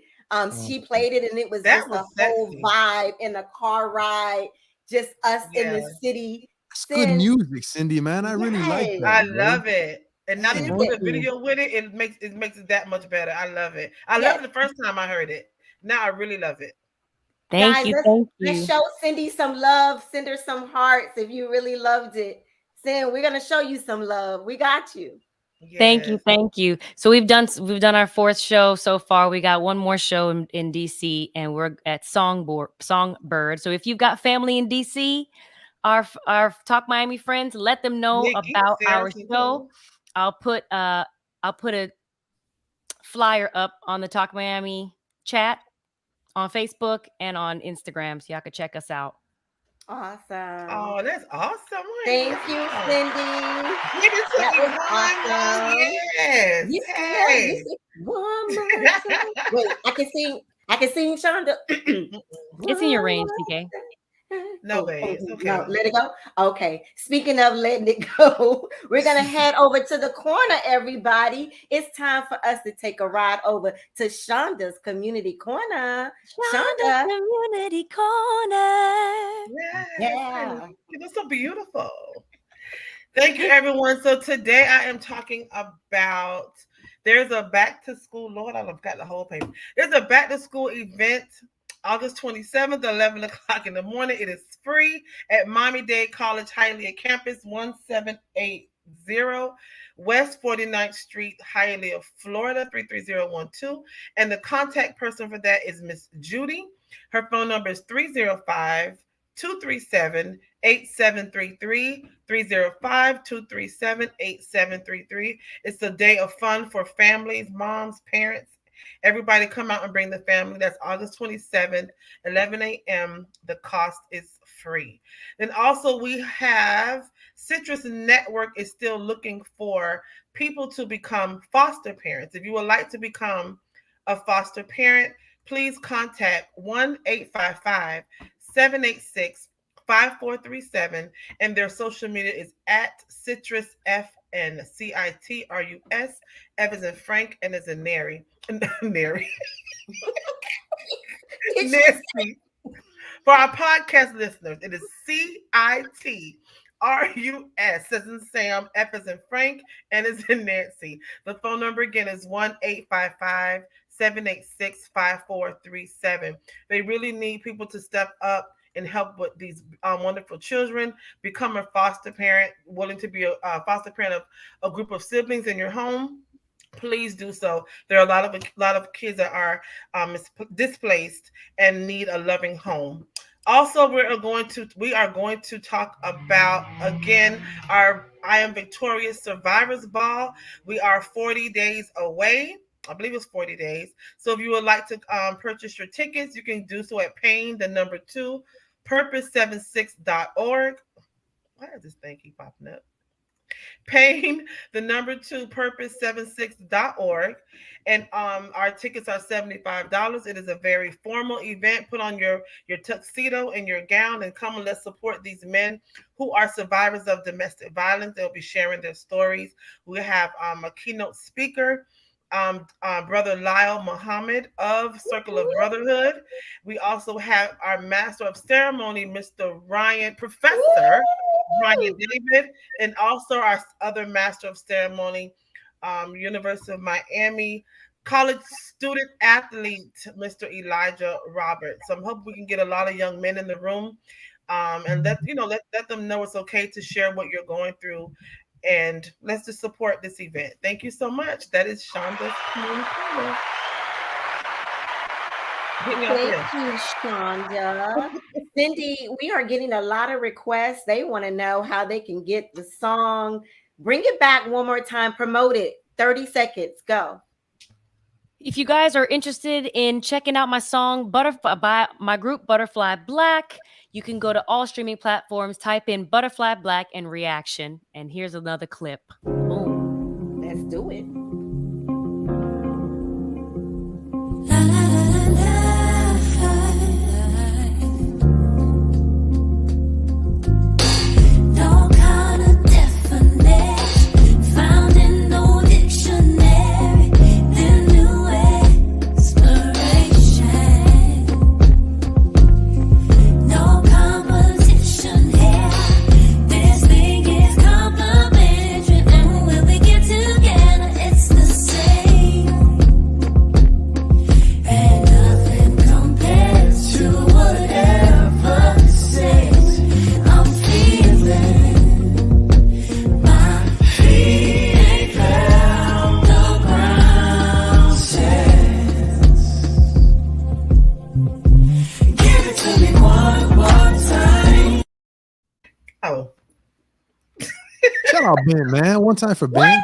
She played it, and it was just a whole vibe in a car ride, just us in the city. It's good music, Cindy, man. I really like that. I love it. And now that you put a video with it, it makes it that much better. I love it. I loved it the first time I heard it. Now I really love it. Thank you. Let's show Cindy some love. Send her some hearts if you really loved it. Cindy, we're gonna show you some love. We got you. Yes. Thank you. So we've done our 4th show so far. We got one more show in DC, and we're at Songbird. So if you've got family in DC, our Talk Miami friends, let them know about our show. I'll put a flyer up on the Talk Miami chat on Facebook and on Instagram, so y'all can check us out. Awesome. Oh, that's awesome. Thank you, Cindy. That was awesome. Yes. Yes. One more time. Wait, I can sing Shonda. It's in your range, TK. No, babe. Okay. No, let it go. Okay. Speaking of letting it go, we're gonna head over to the corner, everybody. It's time for us to take a ride over to Shonda's Community Corner. Shonda Community Corner. Yeah. It was so beautiful. Thank you, everyone. So today I am talking about there's a back to school. Lord, I've got the whole paper. There's a back to school event. August 27th, 11 o'clock in the morning. It is free at Miami-Dade College Hialeah Campus, 1780 West 49th Street, Hialeah, Florida, 33012. And the contact person for that is Miss Judy. Her phone number is 305-237-8733, 305-237-8733. It's a day of fun for families, moms, parents. Everybody come out and bring the family. That's August 27th, 11 a.m. The cost is free. Then also we have Citrus Network is still looking for people to become foster parents. If you would like to become a foster parent, please contact 1-855-786-5437, and their social media is at Citrus FN, CITRUS, F as in Frank, and as in Nary. Nancy. For our podcast listeners, it is CITRUS, as in Sam, F as in Frank, and as in Nancy. The phone number again is 1-855-786-5437. They really need people to step up and help with these wonderful children. Become a foster parent, willing to be a foster parent of a group of siblings in your home. Please do so. There are a lot of kids that are displaced and need a loving home. Also, we are going to talk about again our I Am Victorious Survivors Ball. We are 40 days away. I believe it's 40 days. So if you would like to purchase your tickets, you can do so at paying2 purpose76.org. Why does this thing keep popping up? Pain, the number 2 purpose76.org. And our tickets are $75. It is a very formal event. Put on your tuxedo and your gown and come and let's support these men who are survivors of domestic violence. They'll be sharing their stories. We have a keynote speaker, Brother Lyle Muhammad of Circle of Brotherhood. We also have our Master of Ceremony, Mr. Professor Ryan David, and also our other Master of Ceremony, University of Miami college student athlete, Mr. Elijah Roberts. So I'm hoping we can get a lot of young men in the room, and let them know it's okay to share what you're going through. And let's just support this event. Thank you so much. That is Shonda's community. Thank you, Shonda. Cindy, we are getting a lot of requests. They want to know how they can get the song. Bring it back one more time. Promote it. 30 seconds. Go. If you guys are interested in checking out my song Butterfly by my group Butterfly Black, you can go to all streaming platforms, type in Butterfly Black and Reaction. And here's another clip. Boom. Let's do it. Ben, man. One time for Ben.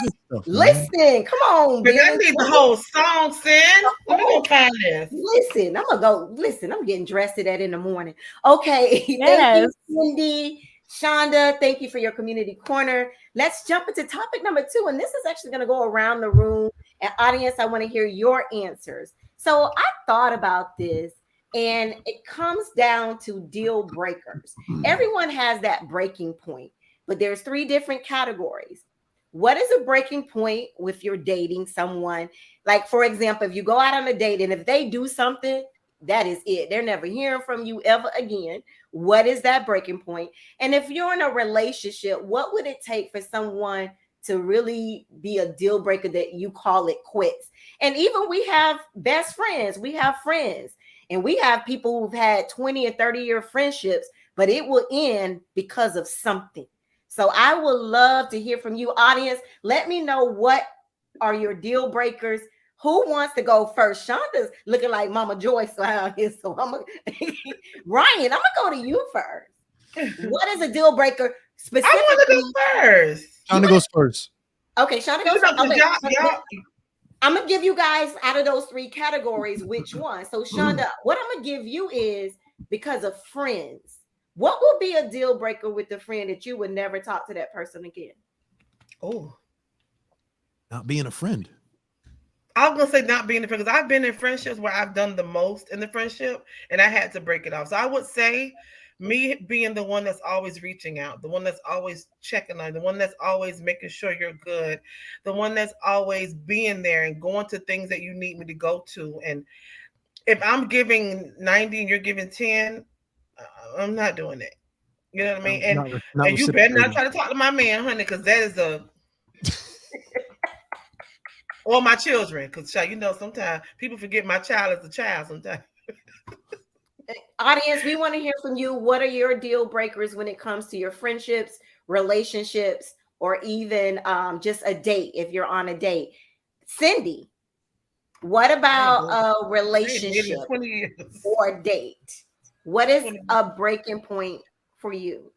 Listen, come on, Ben. I need the whole song, Sin. Let me go find this. Listen, I'm gonna go. Listen, I'm getting dressed to that in the morning. Okay, yes. Thank you, Cindy, Shonda. Thank you for your community corner. Let's jump into topic number 2, and this is actually gonna go around the room. And audience, I want to hear your answers. So I thought about this, and it comes down to deal breakers. Everyone has that breaking point. But there's 3 different categories. What is a breaking point if you're dating someone? Like, for example, if you go out on a date and if they do something, that is it. They're never hearing from you ever again. What is that breaking point? And if you're in a relationship, what would it take for someone to really be a deal breaker that you call it quits? And even we have best friends. We have friends. And we have people who've had 20 and 30-year friendships, but it will end because of something. So I would love to hear from you, audience. Let me know what are your deal breakers. Who wants to go first? Shonda's looking like Mama Joyce out here, so Ryan, I'm gonna go to you first. What is a deal breaker specifically? I want to go first. Shonda goes first. Okay, Shonda goes first. Okay. I'm gonna give you guys out of those 3 categories which one. So Shonda, what I'm gonna give you is because of friends. What will be a deal breaker with the friend that you would never talk to that person again? Oh, not being a friend. I was gonna say not being a friend because I've been in friendships where I've done the most in the friendship and I had to break it off. So I would say me being the one that's always reaching out, the one that's always checking on, the one that's always making sure you're good, the one that's always being there and going to things that you need me to go to. And if I'm giving 90 and you're giving 10, I'm not doing it. You know what I mean? And you better not try to talk to my man, honey, because that is a or my children, because sometimes people forget my child is a child sometimes. Audience, we want to hear from you. What are your deal breakers when it comes to your friendships, relationships, or even just a date if you're on a date? Cindy, what about a relationship or a date? What is a breaking point for you?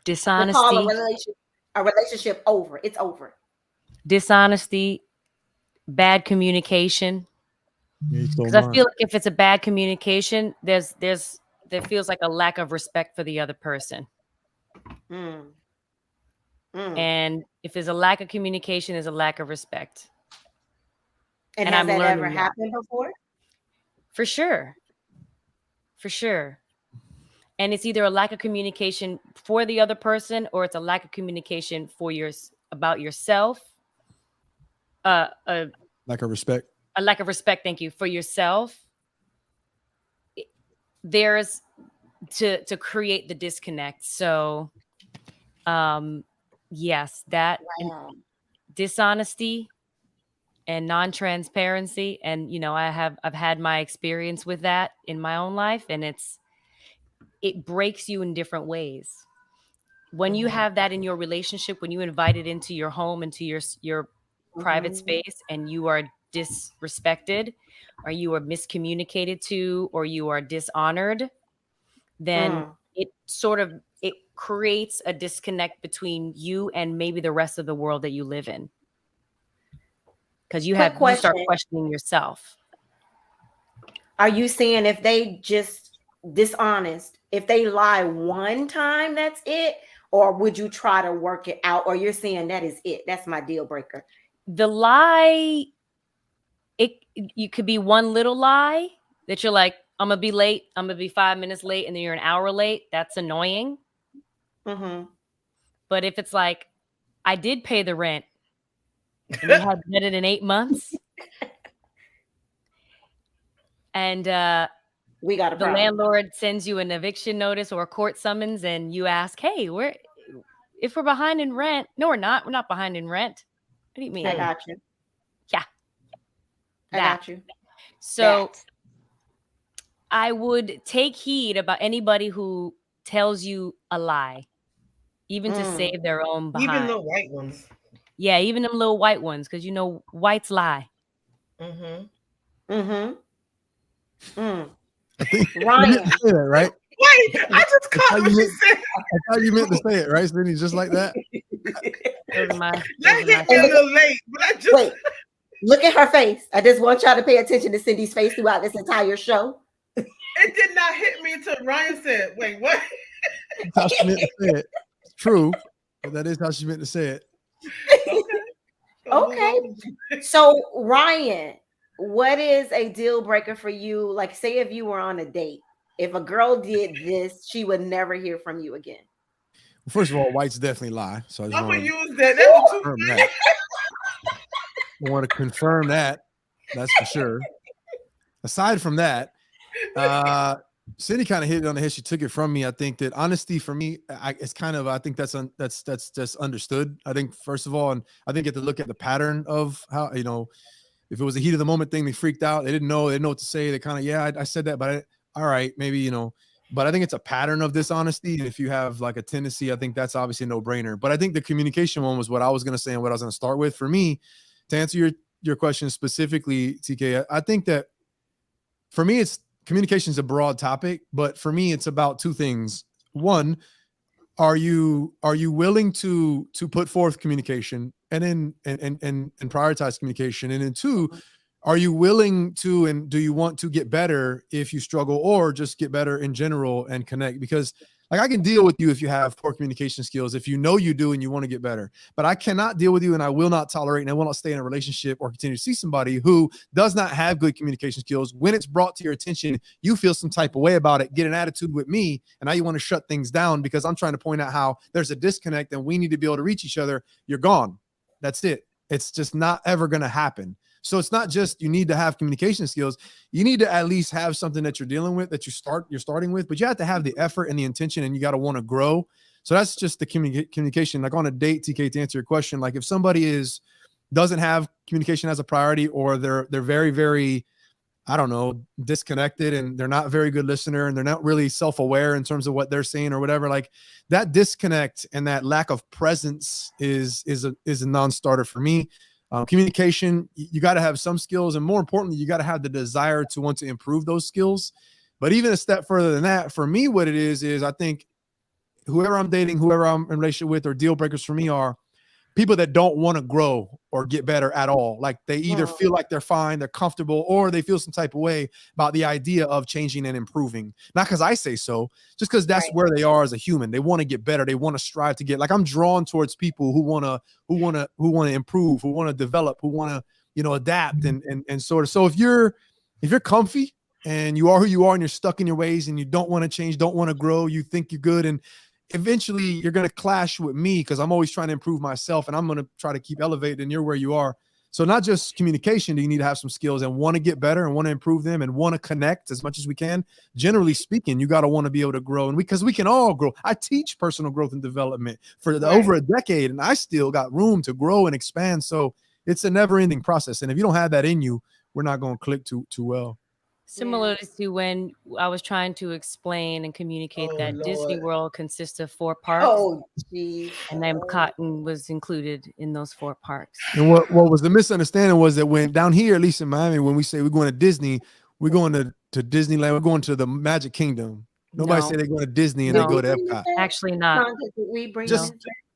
Dishonesty. We'll call a relationship over. It's over. Dishonesty, bad communication. Because I feel like if it's a bad communication, there feels like a lack of respect for the other person. And if there's a lack of communication, there's a lack of respect. And has that ever happened before? For sure. For sure. And it's either a lack of communication for the other person, or it's a lack of communication about yourself. Lack of respect. A lack of respect, thank you, for yourself. There's to create the disconnect. So yes, that dishonesty and non-transparency. And I've had my experience with that in my own life, and it breaks you in different ways. When you have that in your relationship, when you invite it into your home, into your private space, and you are disrespected, or you are miscommunicated to, or you are dishonored, then it creates a disconnect between you and maybe the rest of the world that you live in. Because you start questioning yourself. Are you saying if they just dishonest, if they lie one time, that's it? Or would you try to work it out? Or you're saying that is it? That's my deal breaker. The lie, you could be one little lie that you're like, I'm going to be late. I'm going to be 5 minutes late. And then you're an hour late. That's annoying. But if it's like, I did pay the rent and we had it in 8 months. And we got the landlord sends you an eviction notice or a court summons, and you ask, hey, if we're behind in rent. No, we're not. We're not behind in rent. What do you mean? I got you. Yeah. I got you. So I would take heed about anybody who tells you a lie, even to save their own behind. Even the white ones. Yeah, even them little white ones, because whites lie. I think Ryan. Say that, right? Wait, I just caught what you said. I thought you meant to say it, right, Sydney? Just like that? That hit me a little late, but I just... Wait, look at her face. I just want y'all to pay attention to Cindy's face throughout this entire show. It did not hit me until Ryan said, wait, what? That's how she meant to say it. It's true, but that is how she meant to say it. Okay. So, Ryan, what is a deal breaker for you? Like, say if you were on a date, if a girl did this, she would never hear from you again. Well, first of all, whites definitely lie. So I'm gonna use that. I want to confirm that. That's for sure. Aside from that, Cindy kind of hit it on the head. She took it from me. I think that honesty for me, it's kind of, I think that's just understood. I think first of all, and I think you have to look at the pattern of how, if it was a heat of the moment thing, they freaked out. They didn't know what to say. They kind of, I said that, but all right, maybe, but I think it's a pattern of dishonesty. And if you have like a tendency, I think that's obviously a no brainer. But I think the communication one was what I was going to say and what I was going to start with. For me, to answer your question specifically, TK, I think that for me, communication is a broad topic, but for me, it's about two things. One, are you willing to put forth communication and then and prioritize communication? And then two, are you willing to, and do you want to get better if you struggle, or just get better in general and connect? Because like, I can deal with you if you have poor communication skills, if you do and you want to get better, but I cannot deal with you, and I will not tolerate, and I will not stay in a relationship or continue to see somebody who does not have good communication skills. When it's brought to your attention, you feel some type of way about it, get an attitude with me, and now you want to shut things down because I'm trying to point out how there's a disconnect and we need to be able to reach each other. You're gone. That's it. It's just not ever going to happen. So it's not just you need to have communication skills. You need to at least have something that you're dealing with, that you're starting with, but you have to have the effort and the intention, and you got to want to grow. So that's just the communication. Like on a date, TK, to answer your question, like if somebody doesn't have communication as a priority, or they're very, very, I don't know, disconnected, and they're not a very good listener, and they're not really self-aware in terms of what they're saying or whatever, like that disconnect and that lack of presence is a non-starter for me. Communication, you got to have some skills, and more importantly, you got to have the desire to want to improve those skills. But even a step further than that, for me, what it is I think whoever I'm dating, whoever I'm in a relationship with, or deal breakers for me are, people that don't want to grow or get better at all. Like they either feel like they're fine, they're comfortable, or they feel some type of way about the idea of changing and improving. Not because I say so, just because that's where they are as a human. They want to get better. They want to strive to get, like, I'm drawn towards people who want to improve, who want to develop, who want to, you know, adapt and sort of. So if you're comfy and you are who you are and you're stuck in your ways and you don't want to change, don't want to grow, you think you're good, and eventually you're going to clash with me because I'm always trying to improve myself and I'm going to try to keep elevating, and you're where you are. So not just communication, do you need to have some skills and want to get better and want to improve them and want to connect as much as we can. Generally speaking, you got to want to be able to grow, and because we can all grow. I teach personal growth and development for over a decade, and I still got room to grow and expand. So it's a never ending process. And if you don't have that in you, we're not going to click too well. Similar to when I was trying to explain and communicate that Disney World consists of 4 parks. Oh, geez. And then Cotton was included in those 4 parks. And what was the misunderstanding was that when down here, at least in Miami, when we say we're going to Disney, we're going to Disneyland, we're going to the Magic Kingdom. Nobody say they're going to Disney and they go to Epcot. Actually not.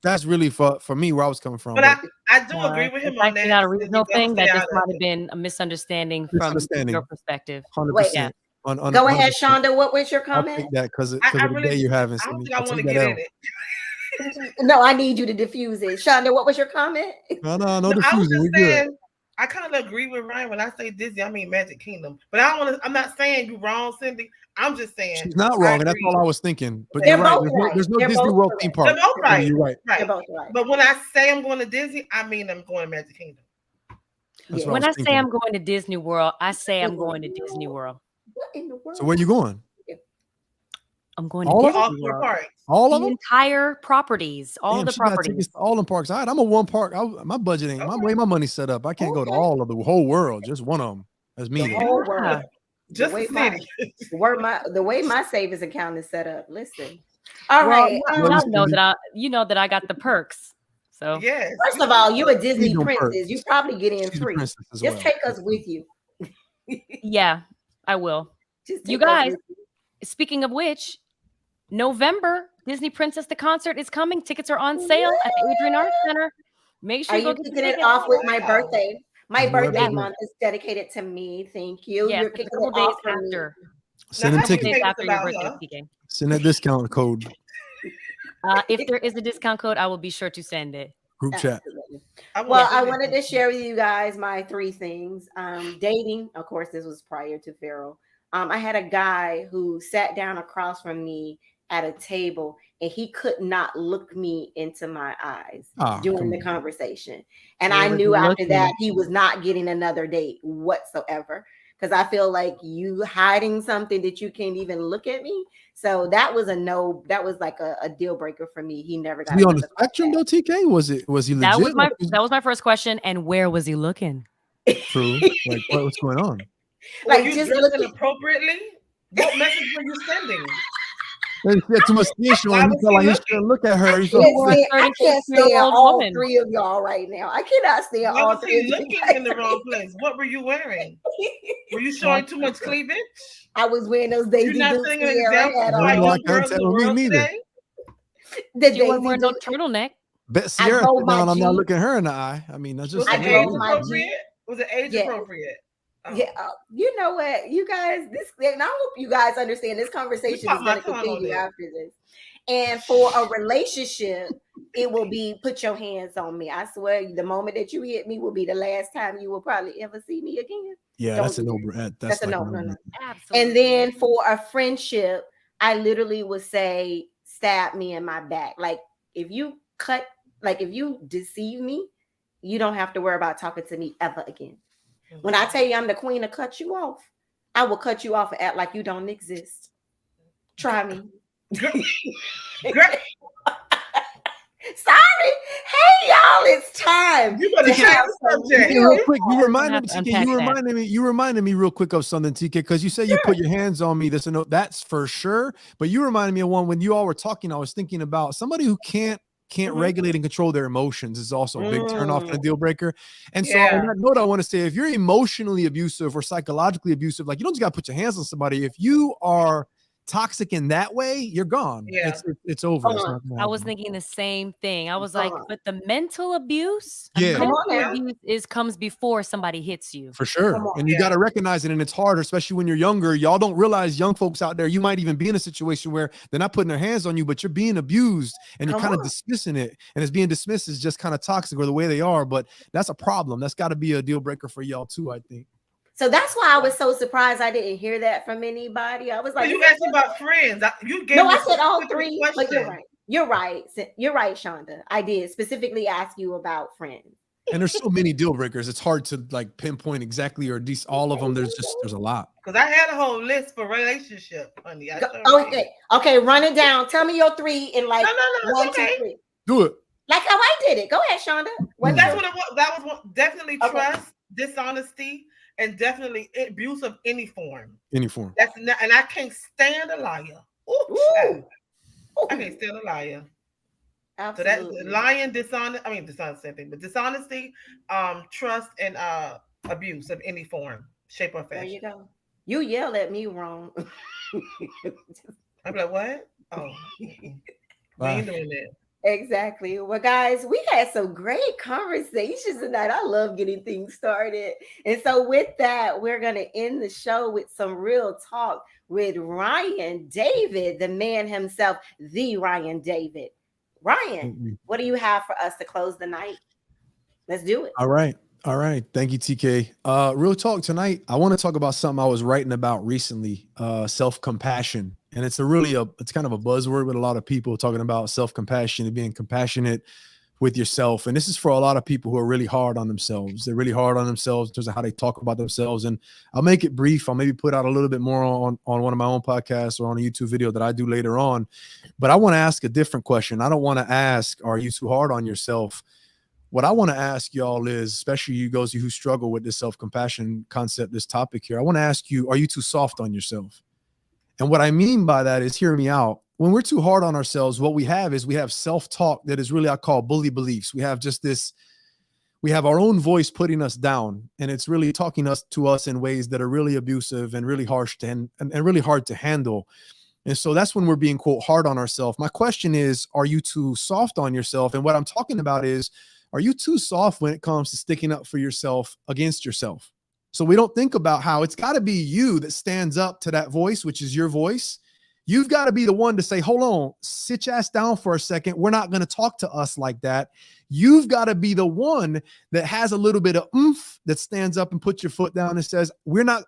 That's really for me where I was coming from. But I do agree with him on that. It's not a regional thing. That just might have been a misunderstanding from your perspective. 100%. Yeah. Go ahead, Shonda. What was your comment? I'll take that because of the day you're having. I don't think I want to get in it. No, I need you to diffuse it. Shonda, what was your comment? No diffusing. We good. I kind of agree with Ryan when I say Disney. I mean Magic Kingdom, but I don't want to. I'm not saying you're wrong, Cindy. I'm just saying she's not wrong, and that's all I was thinking. But you're right. There's no Disney World theme park. They're both right. You're right. They're both right. But when I say I'm going to Disney, I mean I'm going to Magic Kingdom. When I say I'm going to Disney World, I say I'm going to Disney World. What in the world? So where are you going? I'm going to Disney World. Parks. All of them? Entire properties. All the properties. All the parks. All right, I'm a one park. My budget ain't my way my money set up. I can't go to all of the whole world. Just one of them. That's me. The whole world. Just the way my savings account is set up. Listen. All right. You know that I got the perks. So yes. First of all, you're a Disney princess. You probably get in free. Just take us with you. Yeah, I will. You guys, speaking of which, November, Disney Princess the concert is coming. Tickets are on sale at the Adrian Arts Center. Make sure you kicking it off with my birthday. My birthday month is dedicated to me. Thank you. Yes, you're kicking it off after. Send them tickets after your birthday. Send that discount code. If there is a discount code, I will be sure to send it. Group chat. Well, I wanted to share with you guys my 3 things. Dating, of course, this was prior to Pharaoh. I had a guy who sat down across from me at a table, and he could not look me into my eyes during the conversation. And I knew after that he was not getting another date whatsoever, because I feel like you hiding something that you can't even look at me. So that was a no. That was like a deal breaker for me. He never got. Was he on the spectrum though, TK? Was he legit? That was my first question. And where was he looking? True. Like what's going on? Like just looking appropriately. What message were you sending? He had too much skin on. He felt like he shouldn't look at her. I can't stand all 3 of y'all right now. I cannot stand all 3 of you. Looking in the wrong place. What were you wearing? Were you showing too much cleavage? I was wearing those Daisy boots. You're not setting an example. I can't tell me neither. You weren't wearing no turtleneck. Bet Sierra said down, I'm not looking her in the eye. I mean, that's just. Was it age appropriate? Was it age appropriate? Yeah, you know what, you guys, and I hope you guys understand this conversation is going to continue after this. And for a relationship, it will be put your hands on me. I swear, the moment that you hit me will be the last time you will probably ever see me again. Yeah, that's a no. That's a no. Absolutely. And then for a friendship, I literally would say, stab me in my back. Like if you deceive me, you don't have to worry about talking to me ever again. When I tell you I'm the queen to cut you off, I will cut you off and act like you don't exist. Try me. Sorry. Hey, y'all, it's time. You better change the subject. Real quick, you reminded me real quick of something, TK, because you said you put your hands on me. That's for sure. But you reminded me of one when you all were talking. I was thinking about somebody who can't regulate and control their emotions is also a big turn off and a deal breaker. And so on that note, I want to say, if you're emotionally abusive or psychologically abusive, like you don't just got to put your hands on somebody. If you are toxic in that way, you're gone. Yeah. It's over. It's not gonna I was happen. thinking the same thing. I was like, but the mental abuse, Yeah. Come on now. abuse comes before somebody hits you. For sure. And you got to recognize it. And it's hard, especially when you're younger. Y'all don't realize, young folks out there, you might even be in a situation where they're not putting their hands on you, but you're being abused and you're kind of dismissing it. And it's being dismissed as just kind of toxic or the way they are. But that's a problem. That's got to be a deal breaker for y'all too, I think. So that's why I was so surprised I didn't hear that from anybody. I was like, you asked about friends. You gave I said all three. Question. But you're right. You're right. You're right, Shonda. I did specifically ask you about friends. And there's so many deal breakers. It's hard to like pinpoint exactly or at least all of them. There's a lot. Because I had a whole list for relationship, honey. Okay, run it down. Tell me your three in like one, two, three. Do it. Like how I did it. Go ahead, Shonda. That's what it was. That was definitely trust, dishonesty, and definitely abuse of any form. Any form. That's not, and I can't stand a liar. Ooh. I can't stand a liar. Absolutely. So that's lying, dishonest, same thing, but dishonesty, trust, and abuse of any form, shape, or fashion. There you go. You yell at me wrong. I'm like, what? Oh, we ain't doing that. Exactly. Well, guys, we had some great conversations tonight. I love getting things started. And so with that, we're going to end the show with some real talk with Ryan David, the man himself, the Ryan David. Ryan, what do you have for us to close the night? Let's do it. All right. Thank you, TK. Real talk tonight. I want to talk about something I was writing about recently, self-compassion. And it's it's kind of a buzzword with a lot of people talking about self-compassion and being compassionate with yourself. And this is for a lot of people who are really hard on themselves. They're really hard on themselves in terms of how they talk about themselves. And I'll make it brief. I'll maybe put out a little bit more on one of my own podcasts or on a YouTube video that I do later on. But I want to ask a different question. I don't want to ask, are you too hard on yourself? What I want to ask y'all is, especially you guys who struggle with this self-compassion concept, this topic here, I want to ask you, are you too soft on yourself? And what I mean by that is, hear me out. When we're too hard on ourselves, what we have self-talk that is really, I call bully beliefs. We have we have our own voice putting us down, and it's really talking to us in ways that are really abusive and really harsh and really hard to handle. And so that's when we're being, quote, hard on ourselves. My question is, are you too soft on yourself? And what I'm talking about is, are you too soft when it comes to sticking up for yourself against yourself? So we don't think about how it's got to be you that stands up to that voice, which is your voice. You've got to be the one to say, hold on, sit your ass down for a second. We're not going to talk to us like that. You've got to be the one that has a little bit of oomph that stands up and puts your foot down and says,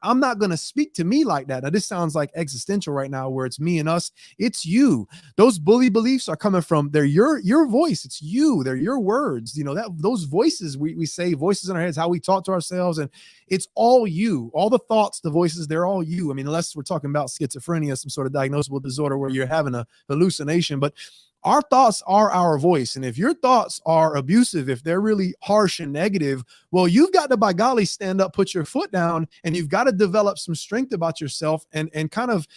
I'm not going to speak to me like that. Now, this sounds like existential right now where it's me and us. It's you. Those bully beliefs are coming from, they're your voice. It's you. They're your words. You know, those voices we say, voices in our heads, how we talk to ourselves. And it's all you. All the thoughts, the voices, they're all you. I mean, unless we're talking about schizophrenia, some sort of diagnosable disorder where you're having a hallucination, but our thoughts are our voice. And if your thoughts are abusive, if they're really harsh and negative, well, you've got to, by golly, stand up, put your foot down, and you've got to develop some strength about yourself and kind of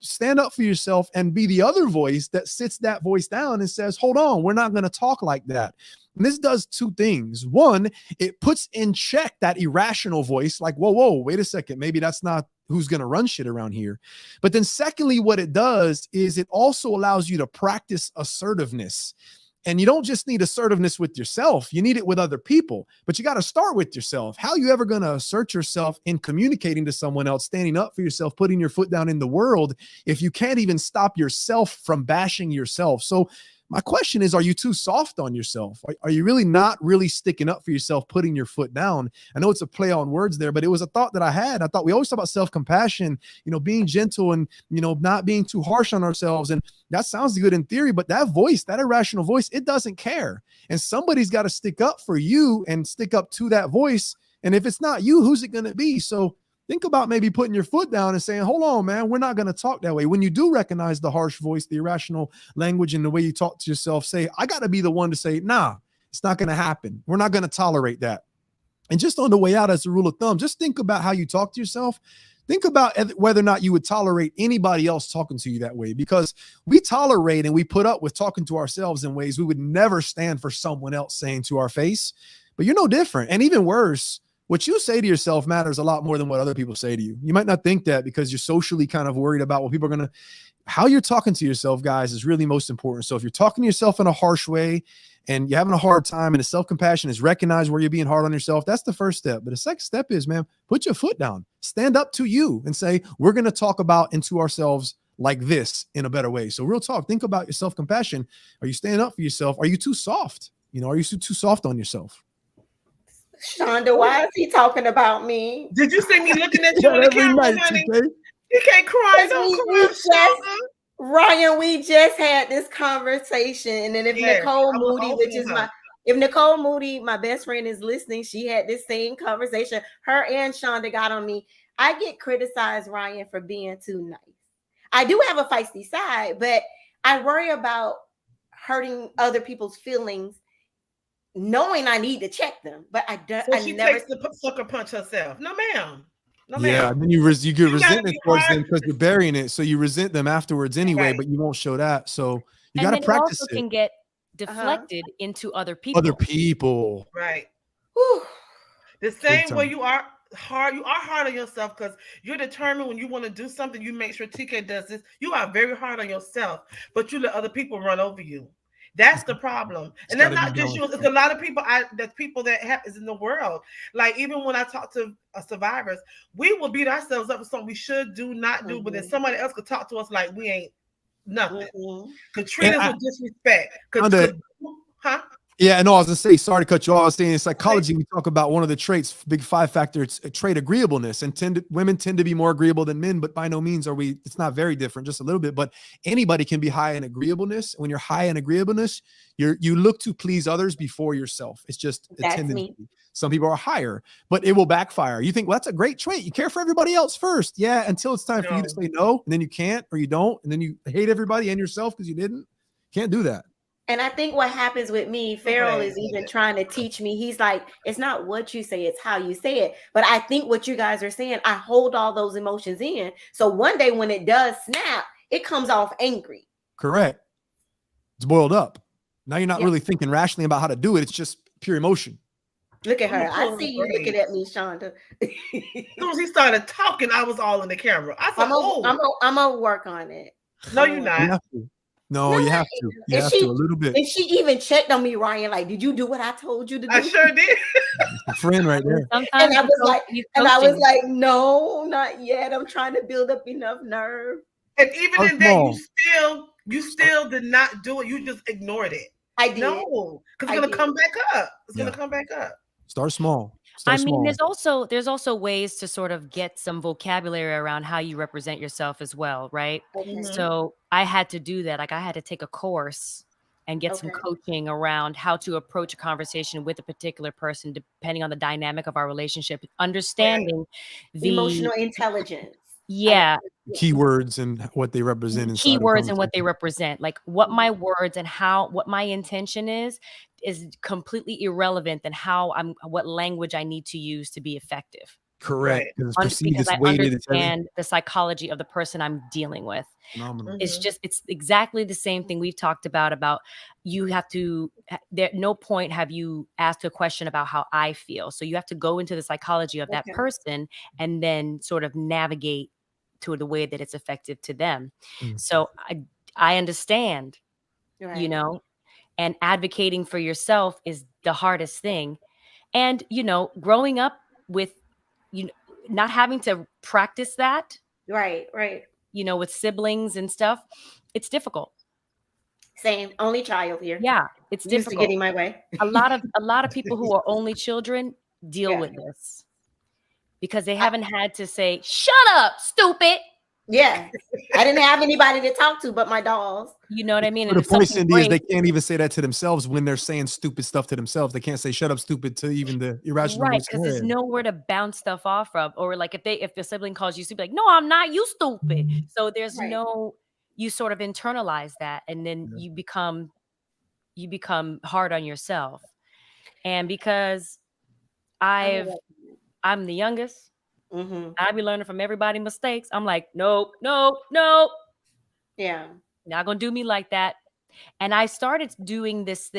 stand up for yourself and be the other voice that sits that voice down and says, hold on, we're not going to talk like that. And this does two things. One, it puts in check that irrational voice, like, whoa, wait a second, maybe that's not who's going to run shit around here. But then secondly, what it does is it also allows you to practice assertiveness. And you don't just need assertiveness with yourself. You need it with other people, but you got to start with yourself. How are you ever going to assert yourself in communicating to someone else, standing up for yourself, putting your foot down in the world, if you can't even stop yourself from bashing yourself? So my question is, are you too soft on yourself? Are you really not really sticking up for yourself, putting your foot down? I know it's a play on words there, but it was a thought that I had. I thought we always talk about self-compassion, being gentle and, not being too harsh on ourselves. And that sounds good in theory, but that voice, that irrational voice, it doesn't care. And somebody's got to stick up for you and stick up to that voice. And if it's not you, who's it going to be? So think about maybe putting your foot down and saying, hold on, man, we're not going to talk that way. When you do recognize the harsh voice, the irrational language, and the way you talk to yourself, say, I got to be the one to say, nah, it's not going to happen. We're not going to tolerate that. And just on the way out, as a rule of thumb, just think about how you talk to yourself. Think about whether or not you would tolerate anybody else talking to you that way, because we tolerate and we put up with talking to ourselves in ways we would never stand for someone else saying to our face. But you're no different. And even worse, what you say to yourself matters a lot more than what other people say to you. You might not think that because you're socially kind of worried about what people are going to, how you're talking to yourself, guys, is really most important. So if you're talking to yourself in a harsh way and you're having a hard time, and the self-compassion is recognize where you're being hard on yourself, that's the first step. But the second step is, man, put your foot down, stand up to you and say, we're going to talk about into ourselves like this in a better way. So real talk, think about your self-compassion. Are you standing up for yourself? Are you too soft? Are you too soft on yourself? Shonda, why is he talking about me? Did you see me looking at you on the camera, honey? You can't cry. Don't cry, Ryan, we just had this conversation. And then if Nicole Moody, my best friend, is listening, she had this same conversation. Her and Shonda got on me. I get criticized, Ryan, for being too nice. I do have a feisty side, but I worry about hurting other people's feelings, knowing I need to check them. But I don't. So she takes the sucker punch herself. No, ma'am. No, yeah, and then you get resentment towards them because you're burying it. So you resent them afterwards anyway, but you won't show that. So you got to practice it. Also can get deflected into other people. Right. Whew. The same way you are hard on yourself because you're determined when you want to do something. You make sure TK does this. You are very hard on yourself, but you let other people run over you. That's the problem. And that's not just you. It's a lot of people. That's people that is in the world. Like even when I talk to survivors, we will beat ourselves up for something we should do, not do. But then somebody else could talk to us like we ain't nothing. Could treat us with disrespect. Huh? Yeah, no, I was gonna say, sorry to cut you off. I was saying in psychology, we talk about one of the traits, big 5 factor, it's a trait, agreeableness, and women tend to be more agreeable than men, but by no means are we. It's not very different, just a little bit. But anybody can be high in agreeableness. When you're high in agreeableness, you look to please others before yourself. It's just a tendency. Some people are higher, but it will backfire. You think, well, that's a great trait. You care for everybody else first, yeah, until it's time for you to say no, and then you can't, or you don't, and then you hate everybody and yourself because you didn't. Can't do that. And I think what happens with me, Farrell is even trying to teach me. He's like, it's not what you say, it's how you say it. But I think what you guys are saying, I hold all those emotions in. So one day when it does snap, it comes off angry. Correct. It's boiled up. Now you're not really thinking rationally about how to do it. It's just pure emotion. Look at her. I see you looking at me, Shonda. As soon as he started talking, I was all in the camera. I said, I'm gonna work on it. No, you're not. No, you have to. You have to a little bit. And she even checked on me, Ryan. Like, did you do what I told you to do? I sure did. A friend right there. And I was like, no, not yet. I'm trying to build up enough nerve. And even in that, you still did not do it. You just ignored it. I did. No, because it's gonna come back up. It's gonna come back up. Start small. There's also ways to sort of get some vocabulary around how you represent yourself as well, right? Mm-hmm. So I had to do that. Like I had to take a course and get some coaching around how to approach a conversation with a particular person, depending on the dynamic of our relationship, understanding the emotional intelligence. Yeah. Keywords and what they represent. Keywords and what they represent. Like what my words and what my intention is completely irrelevant than what language I need to use to be effective. Correct. Because I understand the psychology of the person I'm dealing with. Phenomenal. It's exactly the same thing we've talked about you have to, at no point have you asked a question about how I feel. So you have to go into the psychology of that person and then sort of navigate to the way that it's effective to them. So I understand, and advocating for yourself is the hardest thing. And, growing up with, not having to practice that. Right. With siblings and stuff, it's difficult. Same. Only child here. Yeah. It's difficult. Getting my way. a lot of people who are only children deal with this because they haven't had to say, shut up, stupid. Yeah. I didn't have anybody to talk to but my dolls. You know what I mean? But the point, Cindy, is they can't even say that to themselves when they're saying stupid stuff to themselves. They can't say shut up, stupid to even the irrational. Right, because there's nowhere to bounce stuff off of. Or like if the sibling calls you stupid, like, no, I'm not, you stupid. So there's you sort of internalize that and then you become hard on yourself. And because I'm the youngest, I be learning from everybody's mistakes. I'm like, nope. Yeah. Not gonna do me like that. And I started doing this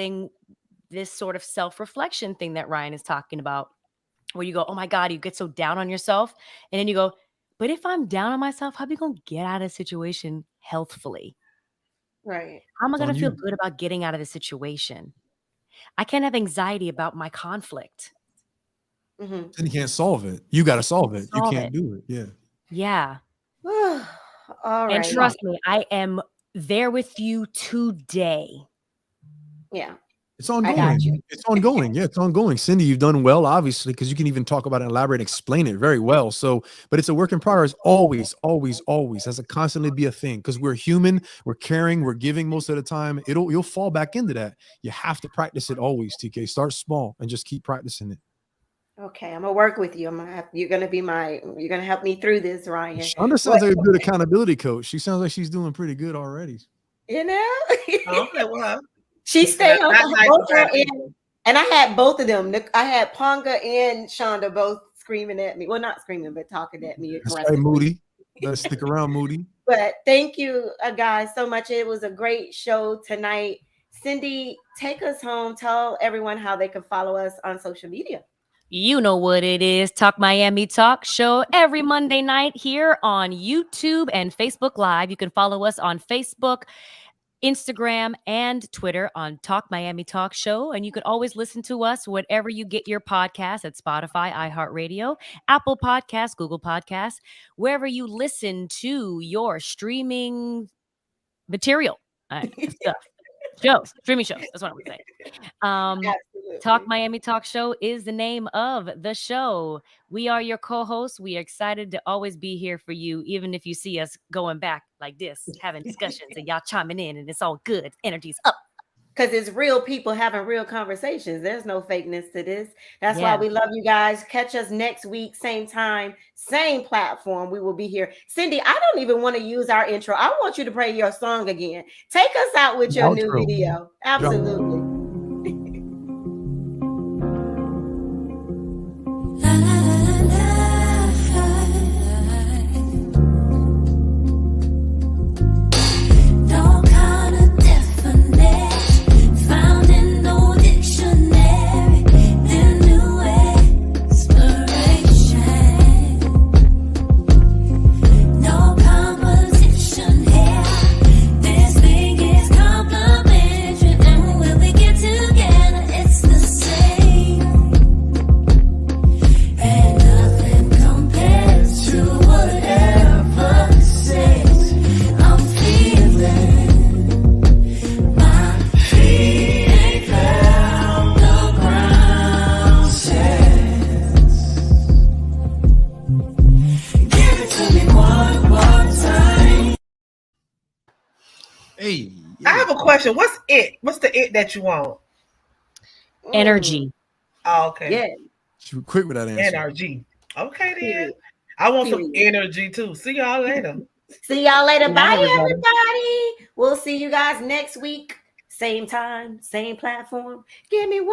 sort of self-reflection thing that Ryan is talking about, where you go, oh my God, you get so down on yourself. And then you go, but if I'm down on myself, how am I going to get out of the situation healthfully? Right. How am I going to feel good about getting out of the situation? I can't have anxiety about my conflict. Then you can't solve it. You got to solve it. You can't do it. Yeah. Yeah. All right. And trust me, I am there with you today. Yeah. It's ongoing. It's ongoing. Yeah, it's ongoing. Cindy, you've done well, obviously, because you can even talk about it, elaborate, explain it very well. So, but it's a work in progress. Always, always, always has to constantly be a thing because we're human. We're caring. We're giving most of the time. You'll fall back into that. You have to practice it always. TK, start small and just keep practicing it. Okay, I'm gonna work with you. You're gonna help me through this, Ryan. Shonda sounds like a good accountability coach. She sounds like she's doing pretty good already. You know? Okay, well. She stayed on both her end, and I had both of them. I had Ponga and Shonda both screaming at me. Well, not screaming, but talking at me. That's right, Moody. Let's stick around, Moody. But thank you, guys, so much. It was a great show tonight. Cindy, take us home. Tell everyone how they can follow us on social media. You know what it is. Talk Miami Talk show every Monday night here on YouTube and Facebook Live. You can follow us on Facebook, Instagram, and Twitter on Talk Miami Talk Show. And you can always listen to us whatever you get your podcast at Spotify, iHeartRadio, Apple Podcasts, Google Podcasts, wherever you listen to your streaming material stuff. Streaming shows. That's what I would say. Talk Miami Talk Show is the name of the show. We are your co-hosts. We are excited to always be here for you, even if you see us going back like this, having discussions and y'all chiming in, and it's all good. Energy's up. Because it's real people having real conversations. There's no fakeness to this. That's why we love you guys. Catch us next week, same time, same platform. We will be here. Cindy, I don't even want to use our intro. I want you to play your song again. Take us out with your new video. Absolutely. I have a question. What's it? What's the it that you want? Energy. Oh, okay. Yeah. She was quick with that answer. Energy. Okay, then. I want some energy too. See y'all later. See y'all later. Bye, everybody. We'll see you guys next week. Same time, same platform. Give me one.